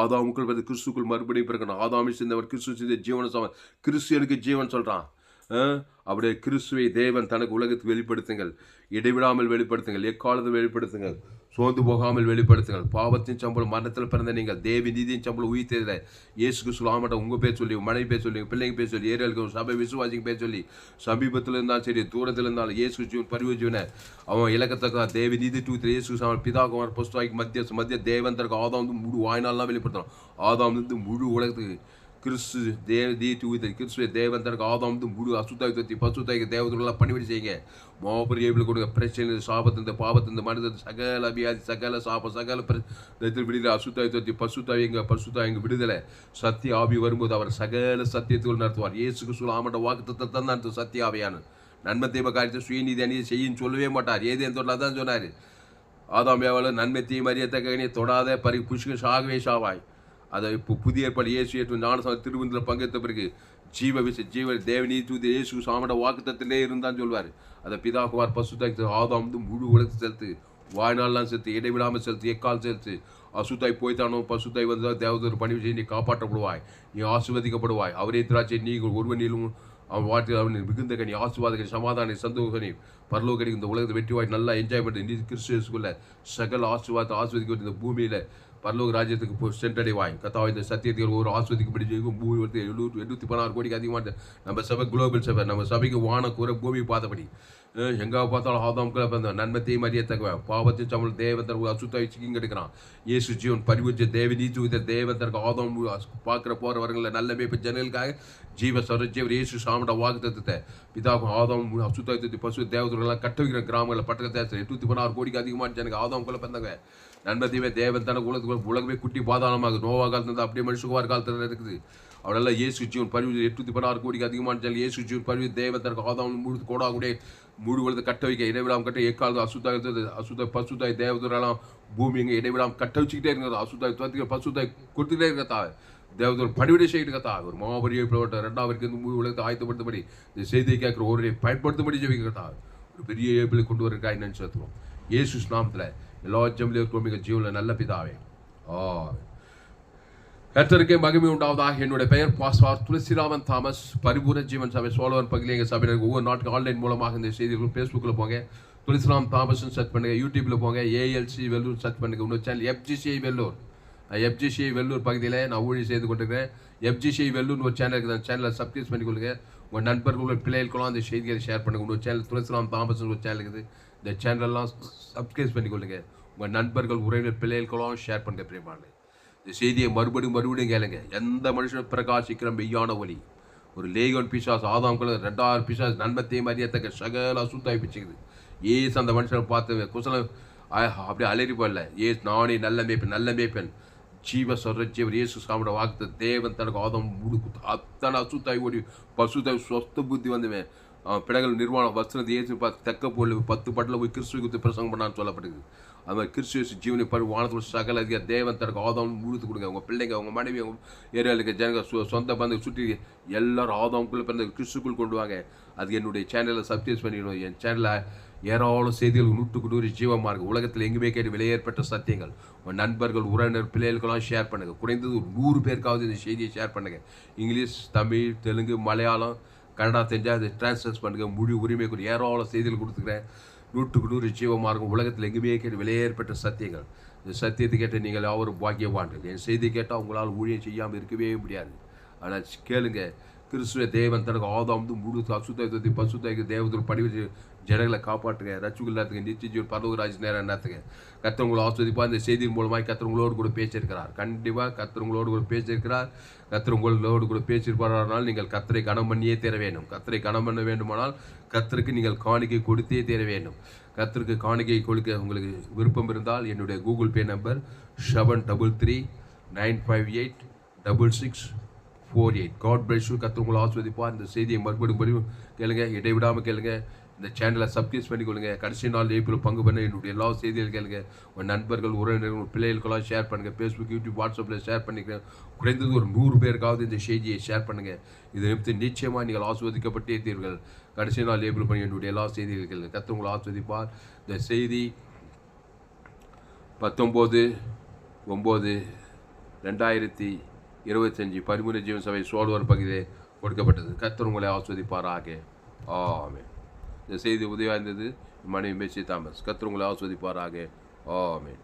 ஆதாமுக்குள் வந்து கிறிஸ்துக்குள் மறுபடியும் பிறக்கணும். ஆதாமி சிந்தவர் கிறிஸ்து சிந்த ஜீவன கிறிஸ்துவனுக்கு ஜீவன் சொல்றான். அப்படியே கிறிஸ்துவை தேவன் தனக்கு உலகத்துக்கு வெளிப்படுத்துங்கள், இடைவிடாமல் வெளிப்படுத்துங்கள், எக்காலத்தில் வெளிப்படுத்துங்கள், சோர்ந்து போகாமல் வெளிப்படுத்துங்கள். பாவத்தின் சம்பளம் மரணத்தில் பிறந்த நீங்கள், தேவி நீதியின் சம்பளம் உயிர்த்ததில்லை. இயேசுக்கு சொல்லாமட்ட உங்கள் பேர் சொல்லி, மனைவி பேர் சொல்லி, பிள்ளைங்க பேர் சொல்லி, ஏரியாளுக்கு சபை விசுவாசிக்கு பேர் சொல்லி, சமீபத்தில் இருந்தாலும் சரி, தூரத்தில் இருந்தாலும் இயேசு ஜீவன் பரிவு ஜீவனை அவன் இலக்கத்தக்க தேவி நீதி டூத்தில் இயேசு பிதாகுமார் பசுவாய்க்கு மத்திய தேவன் தனக்கு ஆதாம் வந்து முழு வாய்நாள்லாம் வெளிப்படுத்தணும். ஆதாம் வந்து முழு உலகத்துக்கு கிறிஸ்து கிறிஸ்துவ தேவன் தனக்கு ஆதாம் வந்து முழு அசுத்தாய் தொத்தி பசுத்தாய்க்கு தேவதெல்லாம் பணிவிட செய்யுங்க. மாபெரிய கொடுக்க பிரச்சனை, சாபத்தின் பாவத்தின் மனிதன் சகல அபியாதி, சகல சாபம், சகல விடுதலை, அசுத்தாய் தொத்தி பசுத்தாய் எங்க பசுத்தாய் எங்க விடுதலை. சத்திய ஆவி வரும்போது அவர் சகல சத்தியத்துகள் நடத்துவார். இயேசுக்கு சொல்லாமட்ட வாக்குத்தத்தை தான் நடத்தும் சத்திய ஆவியான. நன்மை தீமை காரியத்தை சுயநீதி அணியை செய்யும் சொல்லவே மாட்டார். ஏதேன் தொழில் தான் சொன்னார். ஆதாம் ஏவாளர் நன்மை தீமை அறியத்தக்க தொடாத புஷ்க சாகவே சாவாய். அதை இப்போ புதிய ஏற்பாடு இயேசு ஏற்று ஞானசாமி திருவிந்தில் பங்கேற்ற பிறகு ஜீவ தேவனி தூதி இயேசு சாமட வாக்குத்தத்திலே இருந்தான்னு சொல்வார். அதை பிதாகுமார் பசுத்தாய் ஆதாம் வந்து முழு உலகத்தை செலுத்து, வாழ்நாள்லாம் செலுத்து, இடைவிடாமல் செலுத்து, எக்கால் செலுத்து. அசுத்தாய் போய்த்தானோ பசுத்தாய் வந்து தேவதூர் பணிவு செய்ய நீ காப்பாற்றப்படுவாய், நீ ஆசீர்வதிக்கப்படுவாய். அவரே திராட்சை நீங்கள் ஒருவனிலும் அவன் வார்த்தை அவன் மிகுந்த கனி, ஆசீர்வாதகனி, சமாதானி, சந்தோகனி, பரலோகனி. இந்த உலகத்தை வெற்றிவாய் நல்லா என்ஜாய் பண்ணி நீ கிறிஸ்துக்குள்ள சகல ஆசீர்வாதத்தை ஆஸ்வதிக்க இந்த பூமியில் பரலோக ராஜ்யத்துக்கு சென்றடைவாய். கத்தாவை இந்த சத்தியத்தில் ஒரு ஆஸ்வதிக்கப்படி செய்யும். பூமி வந்து 816 கோடிக்கு அதிகமாக நம்ம சபை குளோபல் சபை, நம்ம சபைக்கு வான கூற பூமி பார்த்தபடி எங்கே பார்த்தாலும் ஆதாம்குள்ள பிறந்த நன்மத்தையும் அறியத்தக்க பாவத்தின் சம்பளம் தேவன் அசுத்தாய் சிக்கிங் எடுக்கிறான். இயேசு ஜீவன் பரிவுச்ச தேவி நீச்சு தேவன் ஆதாம் பார்க்குற போகிறவர்களை நல்ல மேய்ப்பு ஜனங்களுக்காக ஜீவ சரஜீவர் இயேசு சாமட வாக்குத்தத்தை பிதாவும் ஆதாம் அசுத்தாய் பசு தேவதர்கள்லாம் கட்ட வைக்கிற கிராமங்களில் பட்டத்தை 816 கோடிக்கு அதிகமான ஜனங்க ஆதாம்குள்ள பிறந்தாங்க. நன்மத்தையுமே தேவன் தனக்கு உலகமே குட்டி பாதாளமாக நோவா காலத்தில் அப்படியே மனுஷகுமார் காலத்தில் இருக்குது. அவளெல்லாம் இயேசு ஜீவன் பரிவு 816 கோடிக்கு அதிகமான ஜனங்கள் இயேசு ஜீவன் பரிவு தேவன் தனக்கு ஆதாம் முழு கோடாகுடைய முழு உலகத்தை கட்ட வைக்க இடைவிடாமல் கட்ட எக்காலத்து அசுத்தாய் பசுத்தாய் தேவதூரெல்லாம் பூமி எங்கே இடைவிடாமல் கட்ட வச்சுக்கிட்டே இருக்கிறது. அசுத்தாய் துவத்திக்க பசுத்தாய் கொடுத்துக்கிட்டே இருக்கத்தா தேவதூர் பணிவிடை செய்யிட்டு இருக்கத்தா ஒரு மாபெரிய ரெண்டாவது முழு உலகத்தை ஆயத்தப்படுத்தபடி இந்த செய்தியை கேட்குற ஒரு பயன்படுத்தபடி ஜெபிக்கத்தா ஒரு பெரிய ஏபிளை கொண்டு வரக்காய் நினைச்சுருவோம். இயேசு நாமத்தில் எல்லா ஜெமிலியும் மிக ஜீவனில் நல்ல பிதாவே கர்த்தருக்கே மகிமை உண்டாவதாக. என்னுடைய பெயர் பாஸ்வார் துளசிராமன் தாமஸ், பரிபூர்ண ஜீவன் சபை சோழவன் பகுதியில் எங்கள் சபையினர் ஒவ்வொரு நாட்டுக்கு ஆன்லைன் மூலமாக இந்த செய்திகள் ஃபேஸ்புக்கில் போங்க, துளசிராம் தாமஸ்ன்னு சர்ச் பண்ணுங்கள், யூடியூப்பில் போங்க, ஏஎல்சி வெல்லூர் சர்ச் பண்ணுங்கள். இன்னொரு சேனல் எஃப்ஜிசிஐ வெல்லூர், எஃப்ஜிசிஐ வெல்லூர் பகுதியில் நான் ஊழியர் செய்து கொண்டிருக்கிறேன். எஃப்ஜிசிஐ வெல்லூர்னு ஒரு சேனல் இருக்குது, அந்த சேனலை சப்ஸ்கிரைப் பண்ணிக்கொள்ளுங்க. உங்கள் நண்பர்கள் பிள்ளைகளுக்கெல்லாம் அந்த செய்திகளை ஷேர் பண்ணுங்கள். இன்னொரு சேனல் துளசிராம் தாமஸ்ன்னு ஒரு சேனல் இருக்குது, இந்த சேனலெல்லாம் சப்ஸ்கிரைப் பண்ணிக்கொள்ளுங்க. உங்கள் நண்பர்கள் உறவினர் பிள்ளைகளுக்கெல்லாம் ஷேர் பண்ணுங்க. பிரியமான இந்த செய்தியை மறுபடியும் கேளுங்க. எந்த மனுஷனும் பிரகாசிக்கிற மெய்யான ஒளி ஒரு லேகோன் பிசாஸ் ஆதாம்குள்ள 2000 பிசாஸ் நன்மத்தையும் அறியத்தக்க சகல அசுத்தாய் பிச்சுக்குது. ஏசு அந்த மனுஷனை பார்த்து குசலம் அப்படியே அலறி போடல. நானே நல்ல மேய்ப்பன் ஜீவ சரஜீவர் இயேசு சாமியோட வாக்கு தேவன் தனக்கு ஆதாம் அத்தனை அசுத்தாய் ஓடி பசுத்தாய் சொஸ்த புத்தி வந்துவேன் பிடங்கள் நிர்வாணம் வஸ்திரத்தை ஏற்று பார்த்து தெக்க போல் 10 பட்டில் போய் கிறிஸ்துவை குறித்து பிரசங்கம் பண்ணான்னு சொல்லப்படுது. அது மாதிரி கிறிஸ்துவ ஜீவனை படி வானத்தில் சகல அதிகார தேவன் தனக்கு ஆதாம் முழுத்து கொடுங்க. உங்கள் பிள்ளைங்க, உங்கள் மனைவி, உங்கள் ஏரியாவுக்கு ஜனங்க சொந்த பந்து சுற்றி எல்லாரும் ஆதாம்குள்ளே பிறந்த கிறிஸ்துக்குள் கொண்டு வாங்க. அது என்னுடைய சேனலில் சப்ஸ்கிரைப் பண்ணிடணும். என் சேனலில் ஏராளம் செய்திகள் 100 ஜீவமாக இருக்குது. உலகத்தில் எங்குமே கேட்டு விலையேற்பட்ட சத்தியங்கள் உங்கள் நண்பர்கள் உறவினர் பிள்ளைகளுக்கெல்லாம் ஷேர் பண்ணுங்கள். குறைந்தது ஒரு 100 பேருக்காவது இந்த செய்தியை ஷேர் பண்ணுங்கள். இங்கிலீஷ், தமிழ், தெலுங்கு, மலையாளம், கன்னடா தெரிஞ்சால் அதை டிரான்ஸ்லேட் பண்ணுங்கள். முழு உரிமை கூட ஏராளம் செய்திகள் கொடுத்துக்கிறேன். 100 ஜீவமாக இருக்கும். உலகத்தில் எங்குமே கேட்டு விலையேற்பட்ட சத்தியங்கள். இந்த சத்தியத்தை கேட்டு நீங்கள் யாவரும் பாக்கியவான்கள். என் செய்தி கேட்டால் உங்களால் ஊழியம் செய்யாமல் இருக்கவே முடியாது. ஆனால் கேளுங்க, கிறிஸ்துவ தேவன் தனக்கு ஆதாம் முழு அசுத்தாய் பசுத்தாய்க்கு தேவதூர் படிவு ஜனங்களை காப்பாற்றுங்க. ரட்சிகள் எல்லாத்துக்கு நிச்சயம் பரலோகராஜ் நேரம் நேரத்துக்கு கர்த்தர் ஆஸ்வதிப்பா. இந்த செய்தியின் மூலமாக கர்த்தர் உங்களோடு கூட பேசியிருக்கிறார். கண்டிப்பாக கர்த்தர் உங்களோடு கூட பேசியிருக்கிறார். கர்த்தர் உங்களோடு கூட பேசியிருப்பாரானால் நீங்கள் கர்த்தரை கனம் பண்ணியே தேர வேண்டும். கர்த்தரை கனம் பண்ண வேண்டுமானால் கர்த்தருக்கு நீங்கள் காணிக்கை கொடுத்தே தேர வேண்டும். கர்த்தருக்கு காணிக்கை கொடுக்க உங்களுக்கு விருப்பம் இருந்தால் என்னுடைய Google Pay number 733-958-6648. God bless you. கர்த்தர் உங்களை ஆஸ்வதிப்பா. இந்த செய்தியை மறுபடியும் கேளுங்க, இடைவிடாமல் கேளுங்க. இந்த சேனலை சப்ஸ்கிரைப் பண்ணிக்கொள்ளுங்க. கடைசி நாள் ஏப்ரல் பங்கு பண்ண என்னுடைய எல்லா செய்திகள் கேளுங்க. உங்கள் நண்பர்கள், உறவினர்கள், பிள்ளைகளுக்கெல்லாம் ஷேர் பண்ணுங்கள். ஃபேஸ்புக், யூடியூப், வாட்ஸ்அப்பில் ஷேர் பண்ணிக்கிறேன். குறைந்தது ஒரு 100 பேருக்காவது இந்த செய்தியை ஷேர் பண்ணுங்கள். இதை நிமித்து நிச்சயமாக நீங்கள் ஆஸ்வதிக்கப்பட்டே தீர்கள். கடைசி நாள் ஏப்ரல் பண்ணி என்னுடைய எல்லா செய்திகள் கேளுங்க. கர்த்தர் உங்களை ஆஸ்வதிப்பார். இந்த செய்தி 19/9/2025 13 ஜீவன் சபை சோழவர் பகுதியில் கொடுக்கப்பட்டது. கர்த்தர் உங்களை ஆஸ்வதிப்பாராக. ஆமென். இந்த செய்தி உதவியாக இருந்தது. மனைவி மேசி தாமஸ். கர்த்தர் உங்களை ஆஸ்வதிப்பாராக. ஆமென்.